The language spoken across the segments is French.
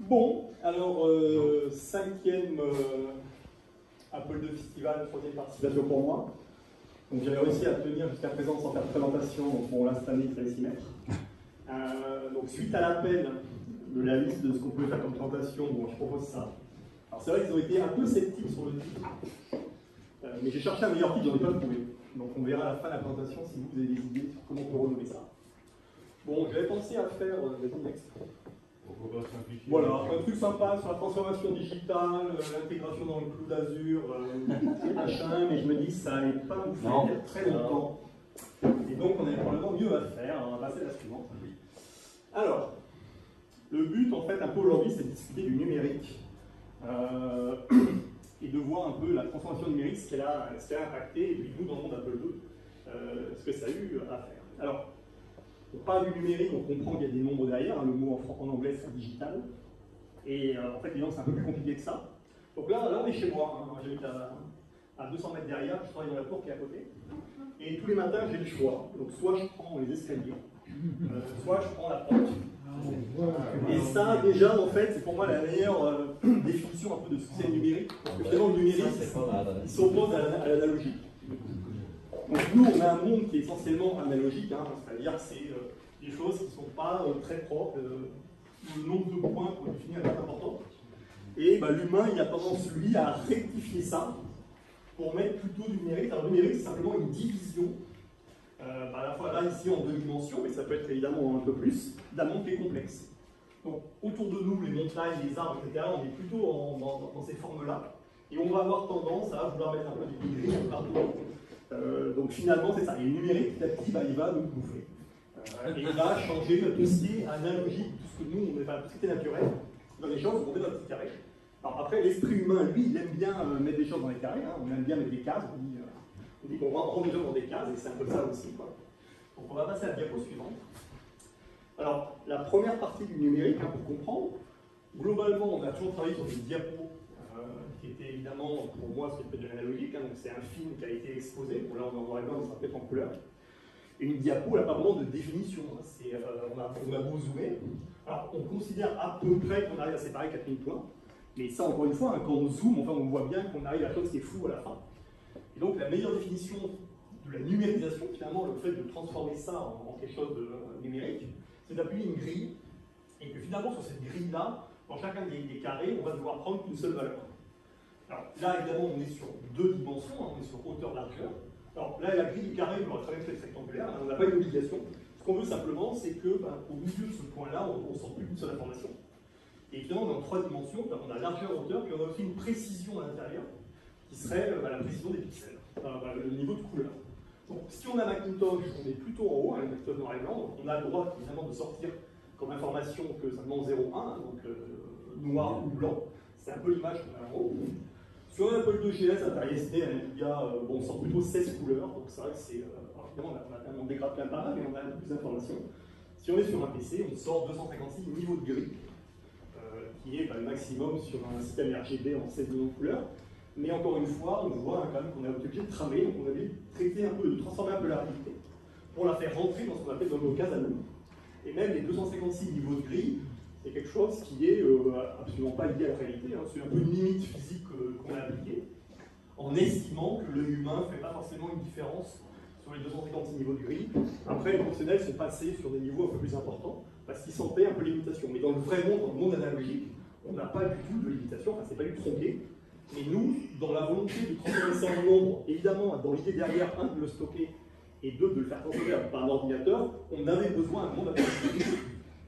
Bon, alors, cinquième Apple II Festival, troisième participation pour moi. Donc j'avais réussi à tenir jusqu'à présent sans faire de présentation, donc bon là cette année il fallait s'y mettre. Donc suite à l'appel de la liste de ce qu'on pouvait faire comme présentation, bon je propose ça. Alors c'est vrai qu'ils ont été un peu sceptiques sur le titre, mais j'ai cherché un meilleur titre, j'en ai pas trouvé. Donc on verra à la fin de la présentation si vous avez des idées sur comment on peut renommer ça. Bon, j'avais pensé à faire voilà, un truc sympa sur la transformation digitale, l'intégration dans le cloud Azure, machin, mais je me dis que ça n'allait pas nous faire très longtemps. Et donc on avait probablement mieux à faire, on va passer à la suivante. Alors, le but en fait un peu aujourd'hui c'est de discuter du numérique et de voir un peu la transformation numérique, ce qu'elle a impacté, et puis nous dans le monde Apple II, ce que ça a eu à faire. Alors, on parle du numérique, on comprend qu'il y a des nombres derrière, hein, le mot en anglais c'est digital, et en fait évidemment c'est un peu plus compliqué que ça. Donc là on est chez moi, hein. J'habite à 200 mètres derrière, je travaille dans la tour qui est à côté, et tous les matins j'ai le choix, donc soit je prends les escaliers, soit je prends la porte. Et ça déjà en fait c'est pour moi la meilleure définition un peu de ce que c'est le numérique, parce que finalement le numérique il s'oppose à l'analogique. Donc nous, on a un monde qui est essentiellement analogique, hein, c'est-à-dire que c'est des choses qui ne sont pas très propres, le nombre de points pour définir est important. Et bah, l'humain, il a tendance, lui, à rectifier ça pour mettre plutôt du numérique. Alors le numérique, c'est simplement une division, à la fois là, ici, en deux dimensions, mais ça peut être évidemment un peu plus, d'un monde qui est complexe. Donc autour de nous, les montagnes, les arbres, etc., on est plutôt dans ces formes-là. Et on va avoir tendance à vouloir mettre un peu des grilles partout. Donc finalement, c'est ça. Et le numérique, petit à petit, il va nous bouffer. Et il va changer tout ce qui est analogique, tout ce que nous, tout ce qui est naturel. Dans les choses, on met dans un petit carré. Alors après, l'esprit humain, lui, il aime bien mettre des choses dans les carrés. Hein. On aime bien mettre des cases. On dit qu'on va prendre des choses dans des cases, et c'est un peu ça aussi, quoi. Donc on va passer à la diapo suivante. Alors, la première partie du numérique, hein, pour comprendre, globalement, on a toujours travaillé sur des diapos qui était évidemment, pour moi, ce qui est de l'analogique, hein, donc c'est un film qui a été exposé, bon là on est en noir et blanc, ça sera peut-être en couleur. Et une diapo, elle n'a pas vraiment de définition, hein. On a beau zoomer, alors on considère à peu près qu'on arrive à séparer 4000 points, mais ça encore une fois, hein, quand on zoome, enfin, on voit bien qu'on arrive à quelque chose qui est flou à la fin. Et donc la meilleure définition de la numérisation, finalement, le fait de transformer ça en quelque chose de numérique, c'est d'appuyer une grille, et que finalement sur cette grille-là, dans chacun des carrés, on va devoir prendre une seule valeur. Alors là, évidemment, on est sur deux dimensions, hein, on est sur hauteur-largeur. Alors là, la grille du carré, on aurait très bien fait rectangulaire, hein, on n'a pas une obligation. Ce qu'on veut simplement, c'est que, au milieu de ce point-là, on ne sort plus qu'une seule information. Et évidemment, dans trois dimensions, on a largeur, hauteur, puis on a aussi une précision à l'intérieur, qui serait la précision des pixels, le niveau de couleur. Donc si on a Macintosh, on est plutôt en haut, hein, le Macintosh noir et blanc, donc on a le droit évidemment de sortir comme information que simplement 0,1, hein, donc noir ou blanc. C'est un peu l'image qu'on a en haut. Sur un Apple II GS, Atari ST, un Nvidia, on sort plutôt 16 couleurs, donc c'est vrai que c'est. Évidemment, on a tellement dégradé un pas, mais on a un peu plus d'informations. Si on est sur un PC, on sort 256 niveaux de gris, qui est le maximum sur un système RGB en 16 millions de couleurs. Mais encore une fois, on voit quand même qu'on a été obligé de tramer, donc on a dû traiter un peu, de transformer un peu la réalité, pour la faire rentrer dans ce qu'on appelle dans nos cases à nous. Et même les 256 niveaux de gris, c'est quelque chose qui est absolument pas lié à la réalité, hein. C'est un peu une limite physique qu'on a appliquée, en estimant que l'œil humain ne fait pas forcément une différence sur les 256 niveaux de gris. Après, les professionnels sont passés sur des niveaux un peu plus importants, parce qu'ils sentaient un peu les limitations. Mais dans le vrai monde, dans le monde analogique, on n'a pas du tout de limitation, enfin c'est pas du tout tronqué. Et nous, dans la volonté de transformer ça en nombre, évidemment, dans l'idée derrière, un, de le stocker, et deux, de le faire transformer par un ordinateur, on avait besoin d'un monde informatique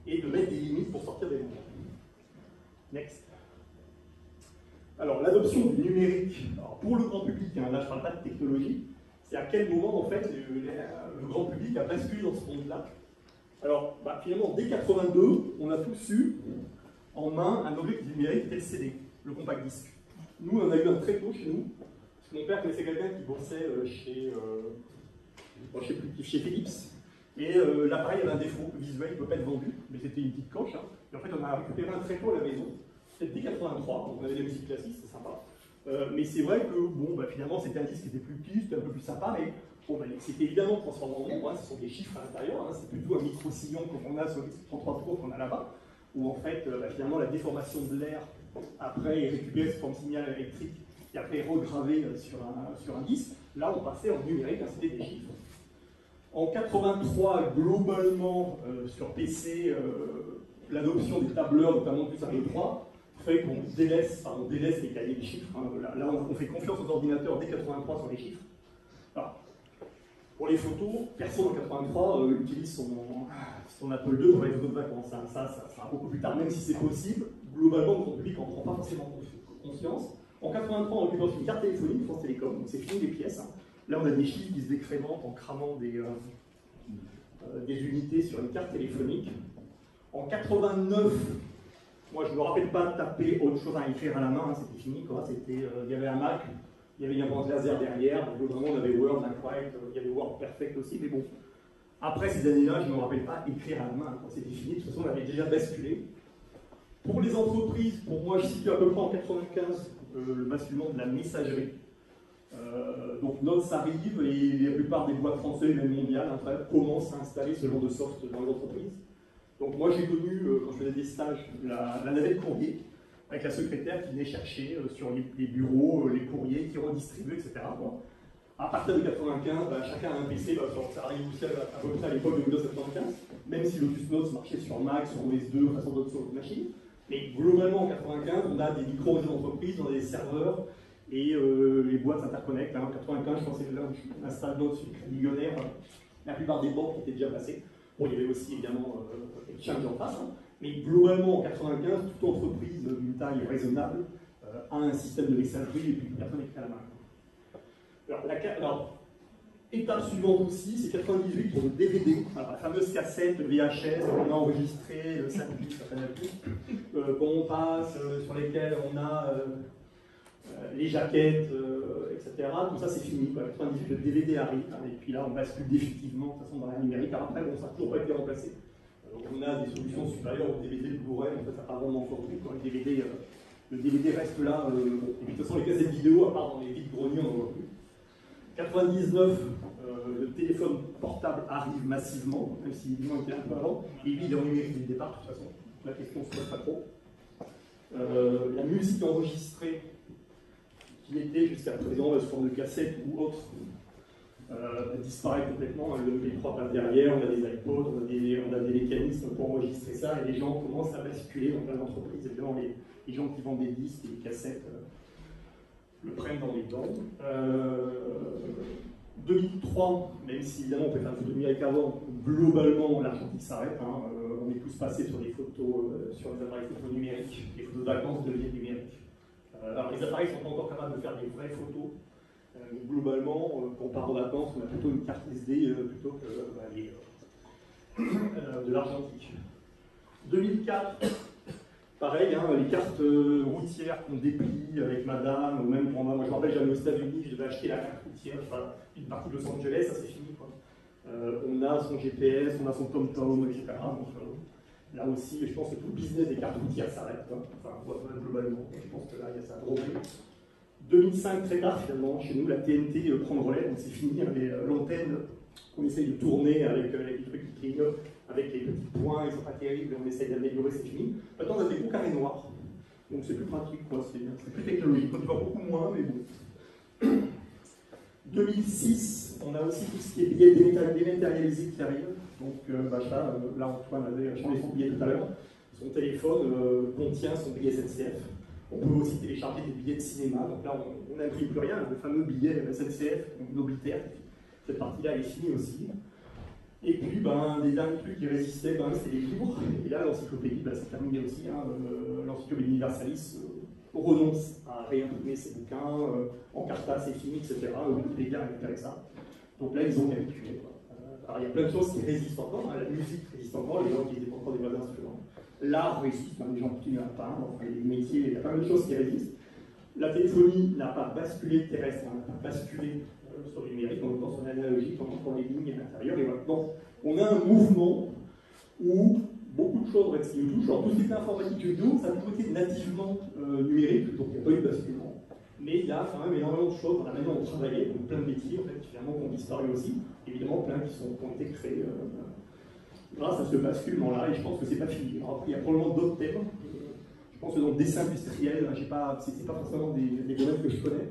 et de mettre des limites pour sortir des nombres. Next. Alors, l'adoption du numérique, alors, pour le grand public, hein, là je ne parle pas de technologie, c'est à quel moment, en fait, le grand public a basculé dans ce monde-là. Alors, finalement, dès 82, on a tous eu en main un objet numérique qui était le CD, le compact disque. Nous, on a eu un très tôt chez nous, parce que mon père connaissait quelqu'un qui bossait chez Philips, et l'appareil avait un défaut visuel, il ne peut pas être vendu, mais c'était une petite coche. Hein. Et en fait, on a récupéré un très tôt à la maison, c'était dès 83, on avait des musiques classiques, c'était sympa. Mais c'est vrai que, finalement, c'était un disque qui était plus petit, c'était un peu plus sympa, mais c'était évidemment transformé en nombre, hein, ce sont des chiffres à l'intérieur, hein, c'est plutôt un micro-sillon comme on a sur le 33 Pro qu'on a là-bas. où en fait, finalement, la déformation de l'air, après, est récupérée sous forme de signal électrique, et après est regravée sur un disque. Là, on passait en numérique, c'était des chiffres. En 83, globalement, sur PC, l'adoption des tableurs, notamment plus à l'E3, fait qu'on délaisse les cahiers de chiffres. Hein. Là, on fait confiance aux ordinateurs dès 83 sur les chiffres. Alors, pour les photos, personne en 83 utilise son Apple II pour les photos de vacances. Hein. Ça sera beaucoup plus tard, même si c'est possible. Globalement, le grand public n'en prend pas forcément conscience. En 83, on récupère une carte téléphonique, France Télécom, donc c'est fini les pièces. Hein. Là, on a des chiffres qui se décrémentent en cramant des unités sur une carte téléphonique. En 89, moi je ne me rappelle pas de taper autre chose à écrire à la main, hein, c'était fini, quoi. Il y avait un Mac, il y avait une imprimante laser derrière, donc vraiment on avait Word, Macwrite, il y avait Word Perfect aussi, mais bon. Après ces années-là, je ne me rappelle pas écrire à la main, c'était fini, de toute façon on avait déjà basculé. Pour les entreprises, pour moi je situe à peu près en 95 le basculement de la messagerie. Donc Notes arrive et la plupart des boîtes françaises, même mondiales, en fait, commencent à installer ce genre de soft dans les entreprises. Donc moi j'ai connu, quand je faisais des stages, la navette courrier, avec la secrétaire qui venait chercher sur les bureaux, les courriers, qui redistribuait, etc. Bon. À partir de 95, chacun a un PC, ça arrive aussi à peu près à l'époque de Windows 75, même si Lotus Notes marchait sur Mac, sur OS2, façon d'autres sur d'autres machines. Mais globalement en 95, on a des micros d'entreprise, on a des serveurs, et les boîtes s'interconnectent. En 95, je pensais que là, on installe Notes sur les millionnaires, la plupart des banques étaient déjà passées. Bon, il y avait aussi évidemment Exchange en face, hein. Mais globalement en 95, toute entreprise d'une taille raisonnable a un système de messagerie et puis personne n'écrit à la main. Alors, étape suivante aussi, c'est 98 pour le DVD, alors, la fameuse cassette, le VHS, on a enregistré le 5 pistes, qu'on passe, sur lesquelles on a les jaquettes, etc. Tout ça c'est fini, quoi. 98, le DVD arrive, hein, et puis là on bascule définitivement de toute façon dans la numérique. Alors après, bon, ça n'a toujours pas été remplacé. Donc on a des solutions supérieures au DVD, le Blu-ray, en fait ça n'a pas vraiment aujourd'hui. Le DVD reste là, et puis de toute façon les cassettes vidéo, à part dans les vides greniers, on n'en voit plus. 99, le téléphone portable arrive massivement, même s'il était un peu avant, et lui il est en numérique dès le départ, de toute façon, la question ne se pose pas trop. La musique enregistrée, qui était jusqu'à présent sous forme de cassette ou autre, disparaît complètement. Les trois pattes derrière, on a des iPods, on a des mécanismes pour enregistrer ça, et les gens commencent à basculer dans plein d'entreprises. Évidemment, les gens qui vendent des disques et des cassettes le prennent dans les dents. 2003, même si évidemment on peut faire un peu de numérique avant, globalement l'argentique s'arrête. Hein, on est tous passés sur les photos, sur les appareils photo numériques, les photos de vacances deviennent numériques. Alors les appareils sont pas encore capables de faire des vraies photos. Globalement, quand on part en vacances, on a plutôt une carte SD plutôt que de l'argentique. 2004, pareil, hein, les cartes routières qu'on déplie avec madame, ou même pour moi, je me rappelle, j'allais aux États-Unis, je devais acheter la carte routière, enfin, une partie de Los Angeles, ça c'est fini, quoi. On a son GPS, on a son TomTom, etc. Donc, là aussi, je pense que tout le business des cartes routières s'arrête, enfin, globalement. Je pense que là, il y a ça à droguer. 2005, très tard finalement, chez nous, la TNT prend le relais, donc c'est fini, hein, l'antenne qu'on essaye de tourner avec les trucs qui clignotent, avec les petits points, ils sont pas terribles, on essaye d'améliorer, c'est fini. Maintenant, on a des gros carrés noirs, donc c'est plus pratique, c'est plus technologique, on voit beaucoup moins, mais bon. 2006, on a aussi tout ce qui est billets dématérialisés qui arrivent. Donc là, Antoine avait changé son billet tout à l'heure. Son téléphone contient son billet SNCF. On peut aussi télécharger des billets de cinéma. Donc là, on n'imprime plus rien. Le fameux billet SNCF, mobilitaire, cette partie-là elle est finie aussi. Et puis, des derniers trucs qui résistaient, c'était les livres. Et là, l'encyclopédie, c'est terminé aussi. Hein. L'encyclopédie Universalis renonce à réimprimer ses bouquins, en carta, c'est fini, etc. Wikipédia récupère ça. Donc là, ils ont capitulé. Alors il y a plein de choses qui résistent encore, hein. La musique résiste encore, les gens qui étaient encore des vrais instruments. L'art résiste, les gens continuent à peindre, les métiers, il y a pas mal de choses qui résistent. La téléphonie n'a pas basculé terrestre, n'a pas basculé sur le numérique, on est dans son analogique, on entend les lignes à l'intérieur, et voilà. Donc on a un mouvement où beaucoup de choses vont être touchent. Alors tout ce qui est informatique vidéo, ça a toujours été nativement numérique, donc il n'y a pas eu de basculement. Mais il y a quand même énormément de choses dans la manière dont on travaillait, donc plein de métiers en fait, finalement, qui ont disparu aussi, évidemment plein qui ont été créés grâce à ce basculement-là, et je pense que c'est pas fini. Alors après, il y a probablement d'autres thèmes. Je pense que dans le dessin industriel, c'est pas forcément des domaines que je connais.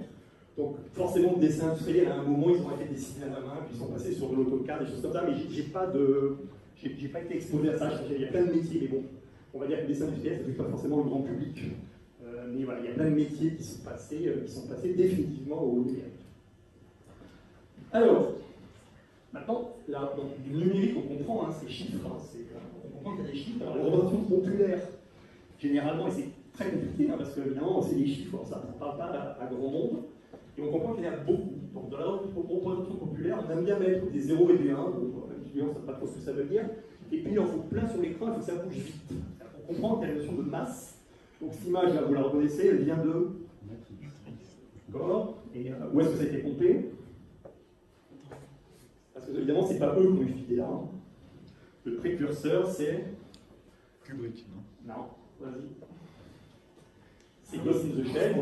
Donc forcément, le dessin industriel, à un moment, ils ont été dessinés à la main, puis ils sont passés sur de l'AutoCAD, des choses comme ça, mais j'ai pas été exposé à ça. Il y a plein de métiers, mais bon, on va dire que le dessin industriel, ça ne touche pas forcément le grand public. Mais voilà, il y a plein de métiers qui sont passés définitivement au numérique. Alors, maintenant, là, donc, du numérique, on comprend ces chiffres, on comprend qu'il y a des chiffres. Alors, les représentations populaires, généralement, et c'est très compliqué, parce que évidemment, c'est des chiffres, ça ne parle pas à grand monde, et on comprend qu'il y en a beaucoup. Donc, dans la représentation populaire, on aime bien mettre des 0 et des 1, donc les étudiants ne savent pas trop ce que ça veut dire, et puis il en faut plein sur l'écran, il faut que ça bouge vite. On comprend qu'il y a une notion de masse. Donc cette image, là, vous la reconnaissez, elle vient de... D'accord. Et où est-ce que ça a été pompé? Parce que évidemment, c'est pas eux qui ont eu cette idée-là. Hein. Le précurseur, c'est... Kubrick, non? Non, vas-y. C'est Ghost in the Shell,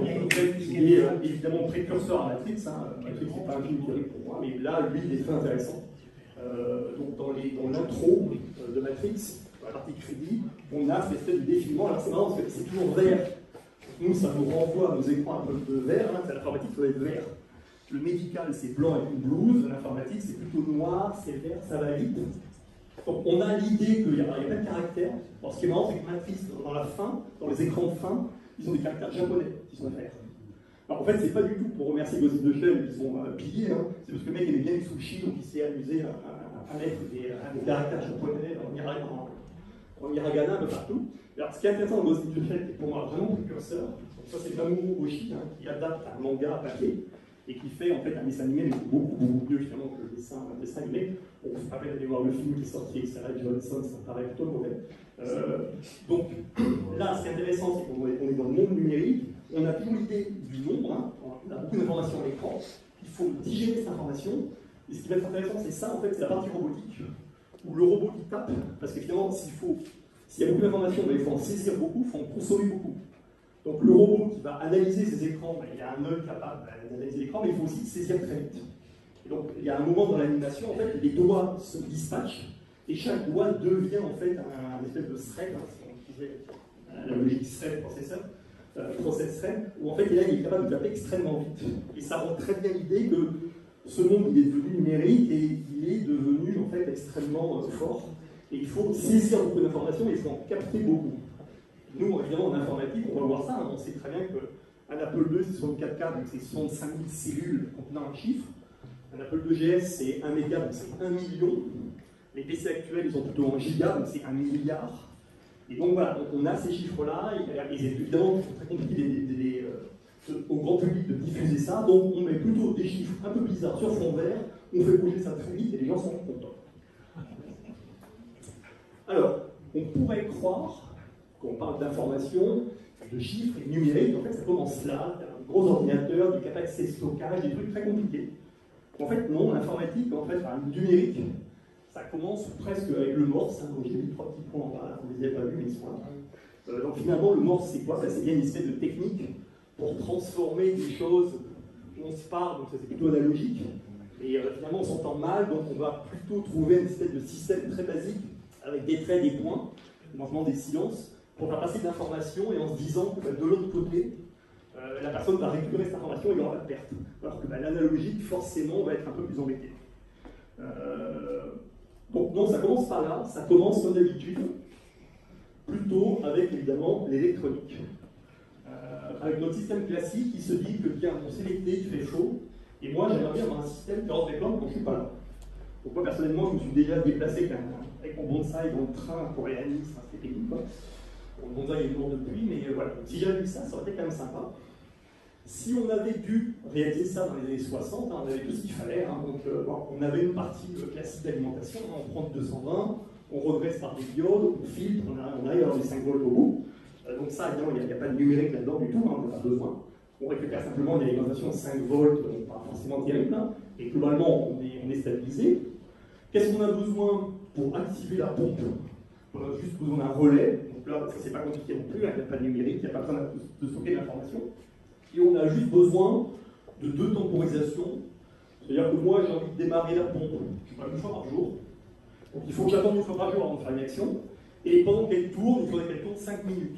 qui est évidemment précurseur à Matrix. Hein. Matrix, c'est pas un film théorique pour moi, mais là, lui, il est très intéressant. Donc dans l'intro de Matrix, dans la partie crédit, on a cette espèce de défilement. Alors c'est marrant parce que c'est toujours vert. Nous, ça nous renvoie à nos écrans un peu de vert. Hein. L'informatique, ça doit être vert. Le médical, c'est blanc avec une blouse. L'informatique, c'est plutôt noir, c'est vert, ça va vite. Donc on a l'idée qu'il y a plein de caractères. Alors ce qui est marrant, c'est que Matrix, dans la fin, dans les écrans de fin, ils ont des caractères japonais qui sont verts. Alors en fait, c'est pas du tout pour remercier Ghost in the Shell, ils ont pillé, hein. C'est parce que le mec aimait bien les sushis, donc il s'est amusé à mettre des caractères japonais en hiragana un peu partout. Alors ce qui est intéressant dans Ghost in the Shell, qui est pour moi vraiment précurseur, ça c'est Mamoru Oshii, hein, qui adapte un manga à papier et qui fait en fait un dessin animé, mais beaucoup mieux justement que le dessin animé. On se rappelle d'aller voir le film qui est sorti avec Sarah Johansson, ça me paraît plutôt mauvais. Donc là, ce qui est intéressant, c'est qu'on est dans le monde numérique, on a toujours l'idée du nombre, hein, on a beaucoup d'informations à l'écran, il faut digérer cette information, et ce qui va être intéressant, c'est ça, en fait, c'est la partie robotique, où le robot qui tape, parce que finalement, s'il y a beaucoup d'informations, il faut en saisir beaucoup, il faut en consommer beaucoup. Donc le robot qui va analyser ces écrans, il a un œil capable d'analyser l'écran, mais il faut aussi saisir très vite. Et donc il y a un moment dans l'animation, en fait, les doigts se dispatchent, et chaque doigt devient en fait un espèce de thread, hein, ce qu'on disait, la logique thread process thread, où en fait là il est capable de taper extrêmement vite. Et ça rend très bien l'idée que ce monde il est devenu numérique et il est devenu en fait extrêmement fort. Et il faut saisir beaucoup d'informations et il faut en capter beaucoup. Nous, évidemment, en informatique, on va voir ça, hein, on sait très bien qu'un Apple II, c'est 64K, donc c'est 65 000 cellules contenant un chiffre. Un Apple IIgs, c'est 1 méga, donc c'est 1 million. Les PC actuels, ils sont plutôt en giga, donc c'est 1 milliard. Et donc voilà, donc on a ces chiffres-là, et évidemment, c'est très compliqué au grand public de diffuser ça, donc on met plutôt des chiffres un peu bizarres sur fond vert, on fait bouger ça très vite et les gens sont contents. Alors, on pourrait croire, quand on parle d'information, de chiffres et numérique, en fait ça commence là, il y a un gros ordinateur, du capacité de stockage, des trucs très compliqués. En fait non, l'informatique, en fait, le numérique, ça commence presque avec le Morse, hein, donc j'ai mis 3 petits points en bas, vous ne les avez pas vus, mais ils sont là. Donc finalement, le Morse, c'est quoi? C'est bien une espèce de technique pour transformer des choses où on se parle, donc ça c'est plutôt analogique, et finalement on s'entend mal, donc on va plutôt trouver une espèce de système très basique, avec des traits, des points, éventuellement des silences, pour faire passer de l'information et en se disant que de l'autre côté, la personne va récupérer cette information et il y aura pas de perte. Alors que l'analogique, forcément, va être un peu plus embêté. Donc non, ça commence par là, ça commence comme d'habitude, plutôt avec évidemment l'électronique. Avec notre système classique qui se dit que bien, on sait l'été, il fait chaud, et moi j'aimerais bien avoir un système qui lance des plantes quand je ne suis pas là. Donc moi personnellement, je me suis déjà déplacé avec mon bonsaï dans le train pour aller à Nice, c'était pénible quoi. Bon, le bonsaï est lourd depuis, mais voilà. Donc, si j'avais eu ça, ça aurait été quand même sympa. Si on avait dû réaliser ça dans les années 60, hein, on avait tout ce qu'il fallait. Hein, donc, on avait une partie classique d'alimentation, hein, on prend 220, on redresse par des diodes, on filtre, on arrive à avoir des 5 volts au bout. Donc ça, évidemment, il n'y a pas de numérique là-dedans du tout, hein, on n'a pas besoin. On récupère simplement une alimentation 5 volts, donc pas forcément terrible, hein, et globalement, on est stabilisé. Qu'est-ce qu'on a besoin pour activer la pompe? On a juste besoin d'un relais. Donc là, ça c'est pas compliqué non plus, il n'y a pas de numérique, il n'y a pas besoin de stocker de l'information. Et on a juste besoin de 2 temporisations. C'est-à-dire que moi, j'ai envie de démarrer la pompe, je sais pas, 1 fois par jour. Donc il faut que j'attende une fois par jour avant de faire une action, et pendant qu'elle tourne, il faudrait qu'elle tourne 5 minutes.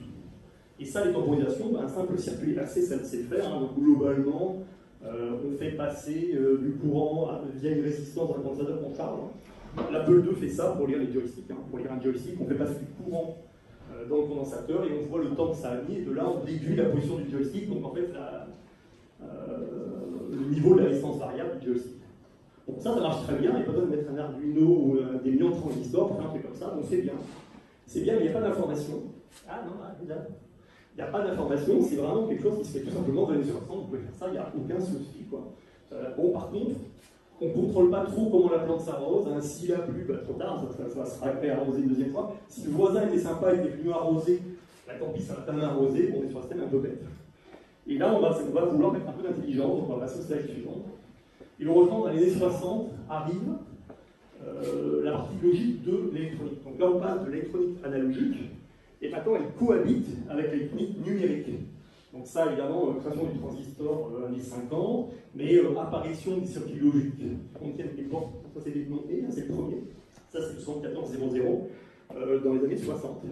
Et ça, les temporisations, un simple circuit inversé, ça le sait faire. Hein. Donc globalement, on fait passer du courant via une résistance dans un condensateur qu'on charge. L'Apple II fait ça pour lire les joysticks. Hein. Pour lire un joystick, on fait passer du courant dans le condensateur et on voit le temps que ça a mis, et de là on déduit la position du joystick, donc en fait le niveau de la résistance variable du joystick. Donc ça marche très bien, il n'y a pas besoin de mettre un Arduino ou des millions de transistors pour faire un truc comme ça, donc c'est bien. C'est bien, mais il n'y a pas d'information. Ah non, il n'y a pas d'information, c'est vraiment quelque chose qui se fait tout simplement dans les années 60, vous pouvez faire ça, il n'y a aucun souci. Bon, par contre, on ne contrôle pas trop comment la plante s'arrose. Hein. S'il a plu, trop tard, ça sera prêt à arroser une deuxième fois. Si le voisin était sympa et était venu arroser, tant pis, ça va pas arroser, on est sur un système un peu bête. Et là, on va vouloir mettre un peu d'intelligence, donc on va passer au slide suivant. Et le reprend dans les années 60, arrive la partie logique de l'électronique. Donc là, on passe de l'électronique analogique, et maintenant, elle cohabite avec l'électronique numérique. Donc ça, évidemment, création du transistor années 50, mais apparition des circuits logiques qui contiennent des portes, ça c'est des noms E, c'est le premier, ça c'est le 7400 dans les années 60.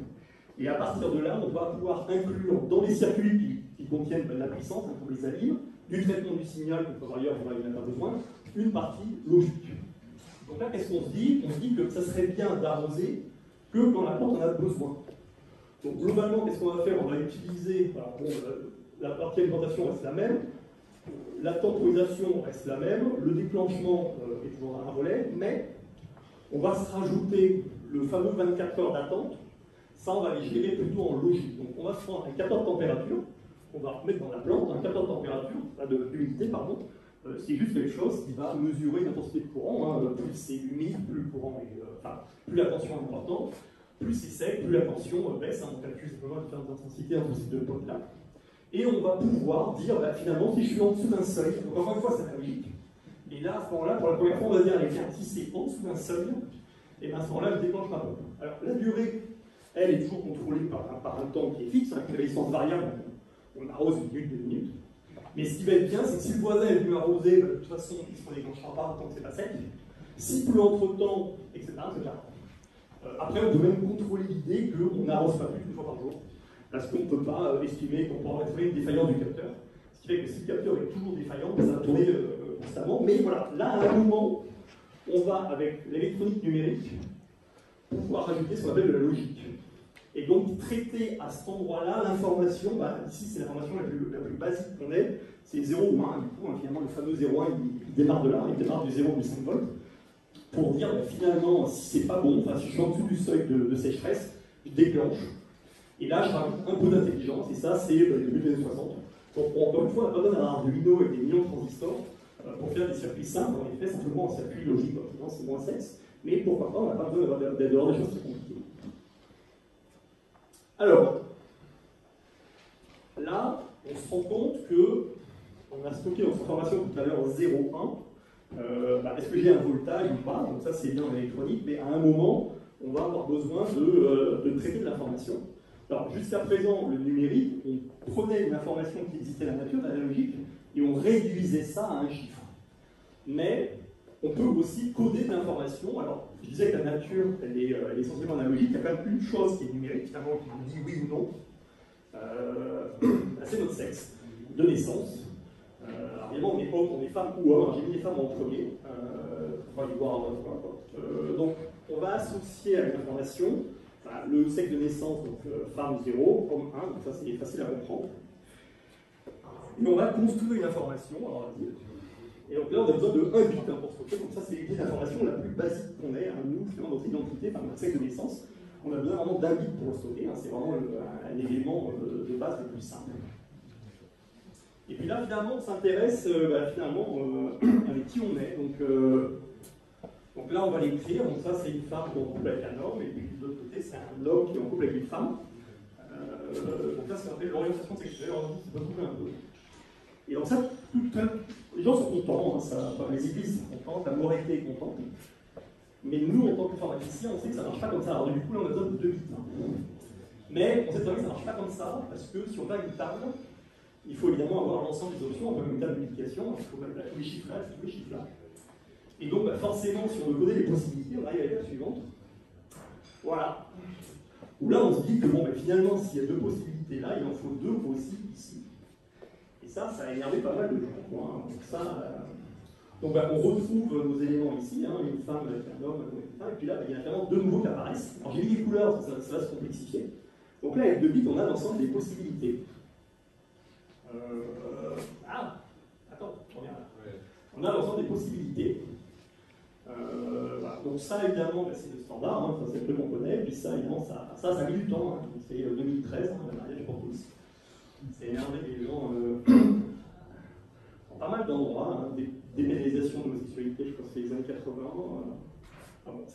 Et à partir de là, on va pouvoir inclure dans les circuits qui contiennent de la puissance, hein, comme les ALIM, du traitement du signal, que par ailleurs il n'y en a pas besoin, une partie logique. Donc là, qu'est-ce qu'on se dit? On se dit que ça serait bien d'arroser que quand la plante en a besoin. Donc globalement, qu'est-ce qu'on va faire? On va utiliser, alors, bon, la partie alimentation reste la même, la temporisation reste la même, le déclenchement est toujours un relais, mais on va se rajouter le fameux 24 heures d'attente. Ça, on va les gérer plutôt en logique. Donc on va se prendre un capteur de température, on va remettre dans la plante, un capteur de température, d'humidité, pardon. C'est juste quelque chose qui va mesurer l'intensité de courant. Hein. Plus c'est humide, plus le courant est, plus la tension est importante. Plus c'est sec, plus la tension baisse. Hein, on calcule simplement la différence d'intensité entre ces deux points-là. Et on va pouvoir dire, finalement, si je suis en dessous d'un seuil, donc encore une fois, c'est logique. Et là, à ce moment-là, pour la première fois, on va dire, si c'est en dessous d'un seuil, et bien à ce moment-là, je déclenche ma pompe. Alors, la durée, elle est toujours contrôlée par un temps qui est fixe, avec une résistance variable, on arrose une minute, 2 minutes. Mais ce qui va être bien, c'est que si le voisin est venu arroser, de toute façon, il ne se déclenchera pas tant que c'est pas sec. Si plus entre-temps, etc., etc. Après, on peut même contrôler l'idée qu'on n'arrose pas plus qu'une fois par jour, parce qu'on ne peut pas estimer qu'on pourra retrouver une défaillance du capteur. Ce qui fait que si le capteur est toujours défaillant, ça va tourner constamment. Mais voilà, là, à un moment, on va, avec l'électronique numérique, pouvoir rajouter ce qu'on appelle de la logique. Et donc, traiter à cet endroit-là l'information, ici, c'est l'information la plus basique qu'on ait, c'est 0 ou 1. Du coup, finalement, le fameux 0,1, il démarre de là, il démarre du 0,5 volts. Pour dire finalement si c'est pas bon, si je suis en dessous du seuil de sécheresse, je déclenche. Et là, je rajoute un peu d'intelligence, et ça, c'est le début des années 60. Donc, encore une fois, on n'a pas besoin d'avoir un Arduino avec des millions de transistors pour faire des circuits simples, en effet, simplement un circuit logique, sinon c'est moins sexe, mais pourquoi pas, on n'a pas besoin d'avoir des choses très compliquées. Alors, là, on se rend compte que on a stocké notre information tout à l'heure 0,1. Est-ce que j'ai un voltage ou pas? Donc ça c'est bien en électronique, mais à un moment, on va avoir besoin de traiter de l'information. Alors jusqu'à présent, le numérique, on prenait une information qui existait dans la nature, analogique, et on réduisait ça à un chiffre. Mais on peut aussi coder de l'information. Alors je disais que la nature, elle est essentiellement analogique, il y a quand même une chose qui est numérique, finalement, qui nous dit oui ou non. C'est notre sexe, de naissance. Alors évidemment, on est homme, on est femme ou homme. J'ai mis les femmes en premier. On va y voir donc, on va associer à une information le sexe de naissance, donc femme 0, homme 1, donc ça c'est facile à comprendre. Et on va construire une information. Alors, et donc là, on a besoin de 1 bit pour stocker. Donc ça, c'est l'idée d'information la plus basique qu'on ait. Nous, finalement, notre identité, notre sexe de naissance, on a besoin vraiment d'1 bit pour le stocker. C'est vraiment un élément de base le plus simple. Et puis là, finalement, on s'intéresse avec qui on est. Donc là, on va l'écrire. Donc ça, c'est une femme qui est en couple avec un homme. Et puis de l'autre côté, c'est un homme qui est en couple avec une femme. Donc là, c'est un peu l'orientation sexuelle. On dit qu'il faut trouver un peu. Et donc ça, les gens sont contents. Les églises sont contentes, la moralité est contente. Mais nous, en tant qu'informaticiens, on sait que ça ne marche pas comme ça. Alors du coup, là, on a besoin de 2 bits. Mais on sait très bien que ça ne marche pas comme ça, parce que si on va à une table, il faut évidemment avoir l'ensemble des options, on peut une table de multiplication, il faut mettre tous les chiffres là, tous les chiffres là. Et donc, forcément, si on veut coder les possibilités, on arrive à l'étape suivante. Voilà. Où là, on se dit que bon, ben, finalement, s'il y a deux possibilités là, il en faut deux aussi ici. Et ça a énervé pas mal de gens. Hein. Donc, donc ben, on retrouve nos éléments ici, hein, une femme avec un homme, et puis là, ben, il y a vraiment deux nouveaux qui apparaissent. Alors j'ai mis des couleurs, ça va se complexifier. Donc là, avec 2 bits, on a l'ensemble des possibilités. Attends, reviens là. On a l'ensemble des possibilités. Voilà. Donc ça, évidemment, ben, c'est le standard, hein, c'est le qu'on connaît, puis ça, évidemment, ça a mis du temps, hein. C'est 2013, hein, le mariage pour tous. C'est énervé les gens dans pas mal d'endroits, hein, des déménalisation de l'homosexualité, je pense que c'est les années 80.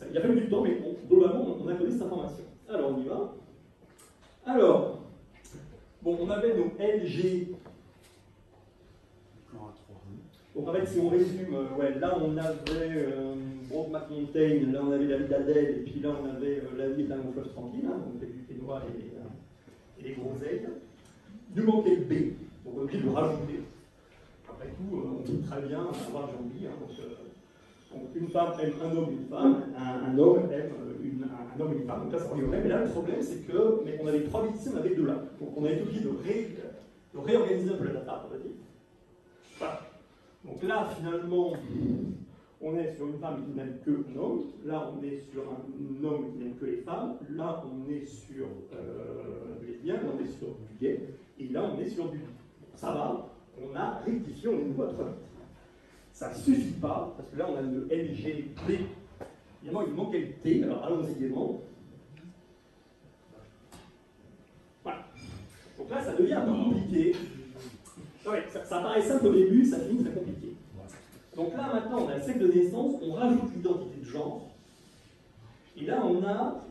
Il y a fallu du temps, mais bon, globalement, on a connu cette information. Alors, on y va. Alors, bon, on avait nos LG. Donc, en fait, si on résume, ouais, là, on avait Brokeback Mountain, là, on avait la vie d'Adèle, et puis là, on avait la vie d'un long fleuve tranquille, hein, donc les Ténois et les groseilles. Il nous manquait le B, donc on est obligé de le rajouter. Après tout, on peut très bien avoir Jean-Bi. Hein, donc une femme aime un homme, une femme, un homme aime un homme et une femme. Donc là, ça revient au même. Et là, le problème, c'est que on avait 3 bits ici, on avait 2 là. Donc on a été obligé de réorganiser un peu la data, on va dire. Voilà. Donc là, finalement, on est sur une femme qui n'aime que un homme. Là, on est sur un homme qui n'aime que les femmes. Là, on est sur lesbien. Là, on est sur du gay. Et là, on est sur du bi. Ça va. On a rectifié, on est nouveau à 3 bits. Ça ne suffit pas, parce que là on a le LGT. Évidemment, il manquait le T, alors allons-y gaiement. Voilà. Donc là, ça devient un peu compliqué. Ouais, ça paraît simple au début, ça finit très compliqué. Donc là, maintenant, on a le sexe de naissance, on rajoute l'identité de genre. Et là, on a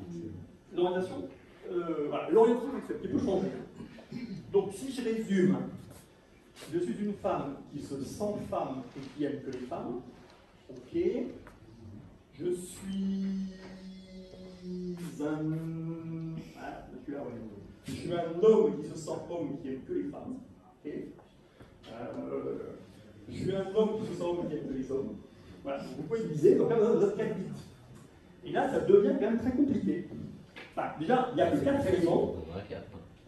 l'orientation. Voilà, l'orientation sexuelle qui peut changer. Donc si je résume, je suis une femme qui se sent femme et qui aime que les femmes. Ok. Je suis un. Ah, je suis un homme qui se sent homme et qui aime que les femmes. Ok. Je suis un homme qui se sent homme et qui aime que les hommes. Voilà. Vous pouvez diviser. Donc là, vous avez 4 bits. Et là, ça devient quand même très compliqué. Enfin, déjà, il n'y a que 4 éléments.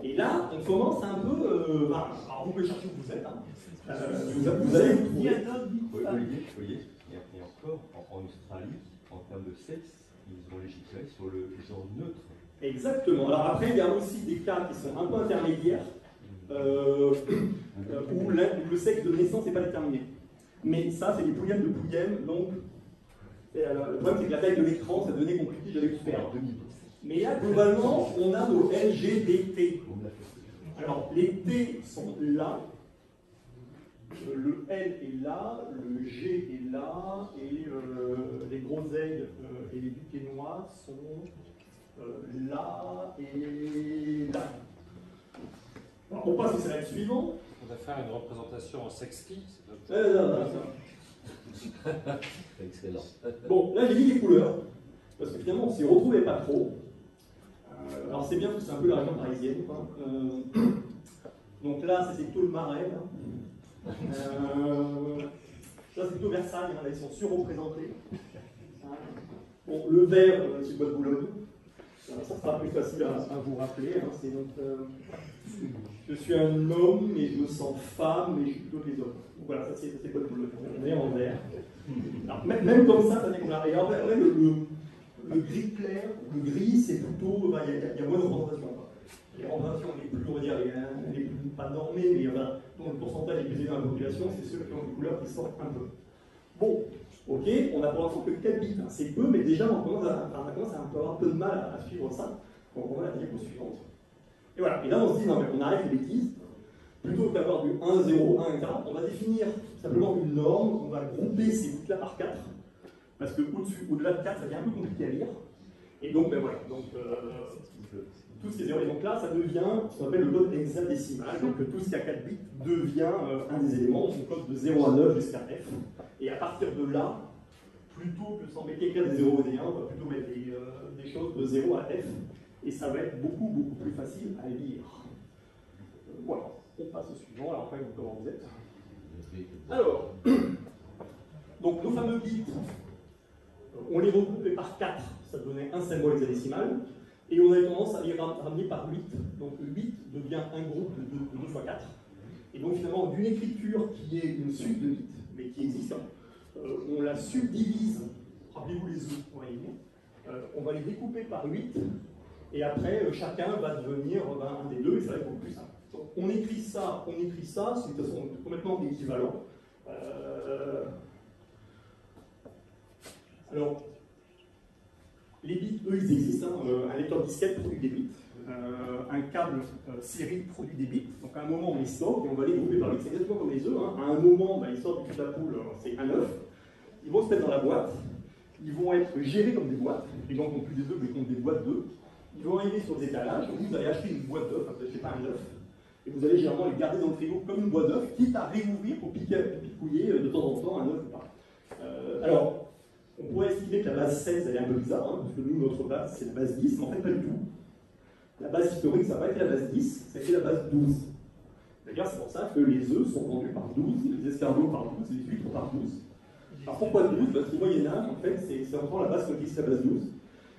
Et là, on commence un peu. Alors, vous pouvez chercher où vous êtes. Hein. Vous allez vous trouver. Et encore, en Australie, en termes de sexe, ils ont légiféré sur le genre neutre. Exactement. Alors après, il y a aussi des cas qui sont un peu intermédiaires, où le sexe de naissance n'est pas déterminé. Mais ça, c'est des pouillèmes de pouillèmes, donc le problème, c'est que la taille de l'écran, ça devenait compliqué, j'allais tout faire. Mais là, globalement, on a nos LGBT. Alors, les T sont là, le L est là, le G est là, et les groseilles et les buquénois sont là et là. Alors, on passe au slide suivant. On va faire une représentation en sexy. Excellent. Bon, là j'ai mis les couleurs, parce que finalement on s'y retrouvait pas trop. Alors c'est bien parce que c'est un peu la région parisienne. Quoi. Donc là c'est plutôt le Marais. Là, là c'est plutôt Versailles, hein, là ils sont surreprésentés. Bon, le vert c'est le bois de Boulogne. Ça sera plus facile à vous rappeler. Hein. C'est donc, je suis un homme, mais je me sens femme, mais je suis plutôt que les hommes. Donc voilà, ça c'est le bois de Boulogne. On est en vert. Alors, même comme ça n'est qu'on a. Et en vrai, le gris clair, le gris, c'est plutôt. Il y a moins de représentation. Les représentations les plus, on va dire, les plus pas normées, mais dont le pourcentage est plus élevé dans la population, c'est ceux qui ont des couleurs qui sortent un peu. Bon, ok, on a pour l'instant que 4 bits. Hein. C'est peu, mais déjà on commence à avoir un peu de mal à suivre ça. Donc on va la diapo suivante. Et voilà, et là on se dit, non mais on arrête les bêtises. Plutôt que d'avoir du 1, 0, 1, etc., on va définir simplement une norme, on va grouper ces bits-là par 4, parce que au-delà de 4, ça devient un peu compliqué à lire. Et donc, ben voilà, donc, tout ce qui est 0, et donc là, ça devient ce qu'on appelle le code hexadécimal, donc tout ce qui a 4 bits devient un des éléments, on code de 0 à 9 jusqu'à F, et à partir de là, plutôt que de s'embêter qu'à des 0 et des 1, on va plutôt mettre des choses de 0 à F, et ça va être beaucoup plus facile à lire. Voilà. On passe au suivant, alors après, comment vous êtes. Alors, donc nos fameux bits, on les regroupe par 4, ça donnait un symbole hexadécimal, et on avait tendance à les ramener par 8. Donc 8 devient un groupe de 2 fois 4. Et donc finalement, d'une écriture qui est une suite de 8, mais qui existe, on la subdivise, rappelez-vous les œufs, on va les découper par 8, et après, chacun va devenir un des deux, et ça va être beaucoup plus simple. Donc, on écrit ça, c'est de toute façon complètement équivalent. Alors, les bits, eux, ils existent. Un lecteur disquette produit des bits. Un câble série produit des bits. Donc, à un moment, on les sort et on va les grouper par 8. C'est exactement comme les œufs. À un moment, ils sortent du cul de la poule, c'est un œuf. Ils vont se mettre dans la boîte. Ils vont être gérés comme des boîtes. Les gens qui n'ont plus des œufs, mais qui ont des boîtes d'œufs. Ils vont arriver sur des étalages. Vous allez acheter une boîte d'œufs, vous n'achetez pas un œuf. Et vous allez généralement les garder dans le frigo comme une boîte d'œufs, quitte à réouvrir pour picouiller de temps en temps un œuf ou pas. Alors, on pourrait estimer que la base 16 elle est un peu bizarre, parce que nous, notre base, c'est la base 10, mais en fait, pas du tout. La base historique, ça n'a pas été la base 10, ça a été la base 12. D'ailleurs, c'est pour ça que les œufs sont vendus par 12, les escargots par 12, les huîtres par 12. Alors pourquoi 12? Parce qu'au Moyen-Âge, en fait, c'est encore la base qu'on utilise, la base 12.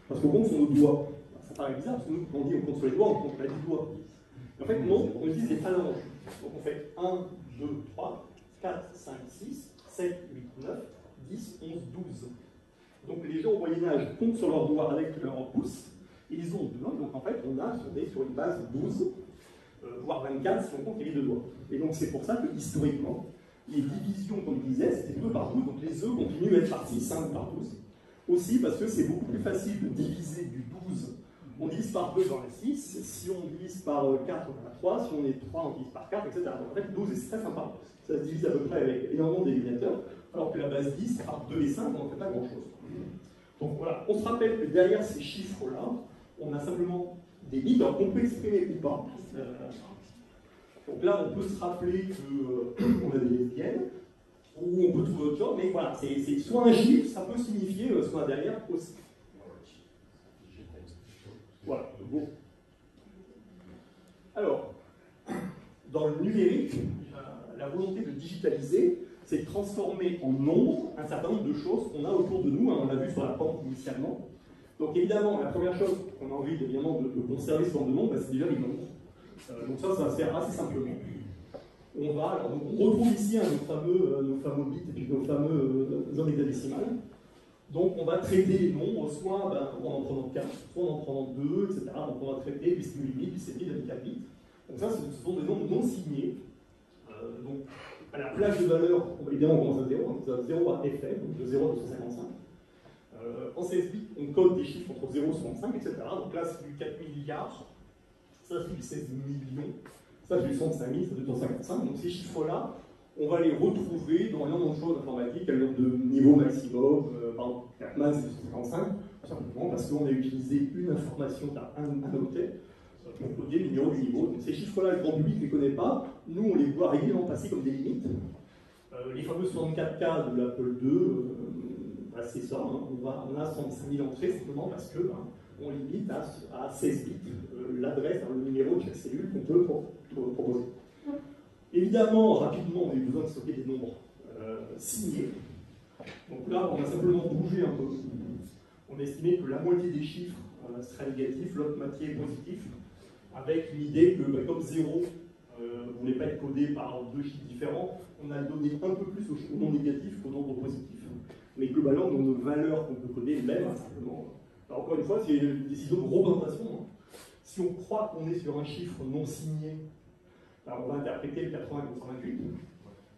Parce qu'on compte sur nos doigts. Ça paraît bizarre, parce que nous, quand on dit on compte sur les doigts, on compte pas 10 doigts. En fait, non, on utilise des phalanges. Donc on fait 1, 2, 3, 4, 5, 6, 7, 8, 9, 10, 11, 12. Donc les gens au Moyen-Âge comptent sur leurs doigts avec leurs pouces, ils ont 2, donc en fait on est sur une base 12, voire 24 si on compte les 2 doigts. Et donc c'est pour ça que historiquement, les divisions qu'on utilisait, c'était 2 par 12, donc les œufs continuent à être par 6, 5 par 12. Aussi parce que c'est beaucoup plus facile de diviser du 12. On divise par 2 dans les 6, si on divise par 4, on en a 3, si on est 3, on divise par 4, etc. Donc en fait, 12, c'est très sympa, ça se divise à peu près avec énormément d'éliminateurs, alors que la base 10, par 2 et 5, on n'en fait pas grand-chose. Donc voilà, on se rappelle que derrière ces chiffres-là, on a simplement des bits, alors qu'on peut exprimer ou pas. Donc là, on peut se rappeler qu'on a des lesbiennes, ou on peut trouver autre chose, mais voilà, c'est soit un chiffre, ça peut signifier ce qu'on a derrière aussi. Voilà, bon. Alors, dans le numérique, la volonté de digitaliser, c'est de transformer en nombre un certain nombre de choses qu'on a autour de nous, on l'a vu sur la pente initialement. Donc évidemment, la première chose qu'on a envie évidemment de conserver ce genre de nombre, c'est déjà les nombres. Donc ça va se faire assez simplement. On retrouve ici nos fameux bits et puis nos fameux zones hexadécimales. Donc on va traiter les nombres, soit en prenant 4, soit en prenant 2, etc. Donc on va traiter du stimuli bits, du 7 bits, du 4 bits. Donc ça, ce sont des nombres non signés. Donc à la plage de valeur, évidemment on commence à 0, donc 0 à effet, donc de 0 à 255. En 16 bits, on code des chiffres entre 0 et 65, etc. Donc là c'est du 4 milliards, ça c'est du 16 millions, ça c'est du 105 000, ça c'est du 255. Donc ces chiffres-là, on va les retrouver dans énormément de choses informatiques, à l'ordre de niveau maximum, par exemple, Capman c'est 255, tout simplement parce qu'on a utilisé une information d'un octet pour coder le numéro du niveau. Donc ces chiffres-là, le grand public ne les connaît pas, nous on les voit régulièrement passer comme des limites. Les fameux 64K de l'Apple II, c'est ça, on a 65 000 entrées simplement parce que on limite à 16 bits l'adresse, le numéro de chaque cellule qu'on peut proposer. Évidemment, rapidement, on a eu besoin de stocker des nombres signés. Donc là, on a simplement bougé un peu. On a estimé que la moitié des chiffres serait négatif, l'autre moitié positif, avec l'idée que comme 0 ne voulait pas être codé par 2 chiffres différents, on a donné un peu plus au nombre négatif qu'au nombre positif. Mais globalement, nos valeurs qu'on peut coder, même, simplement. Alors, encore une fois, c'est une décision de représentation. Si on croit qu'on est sur un chiffre non signé, on va interpréter le 80 comme 128.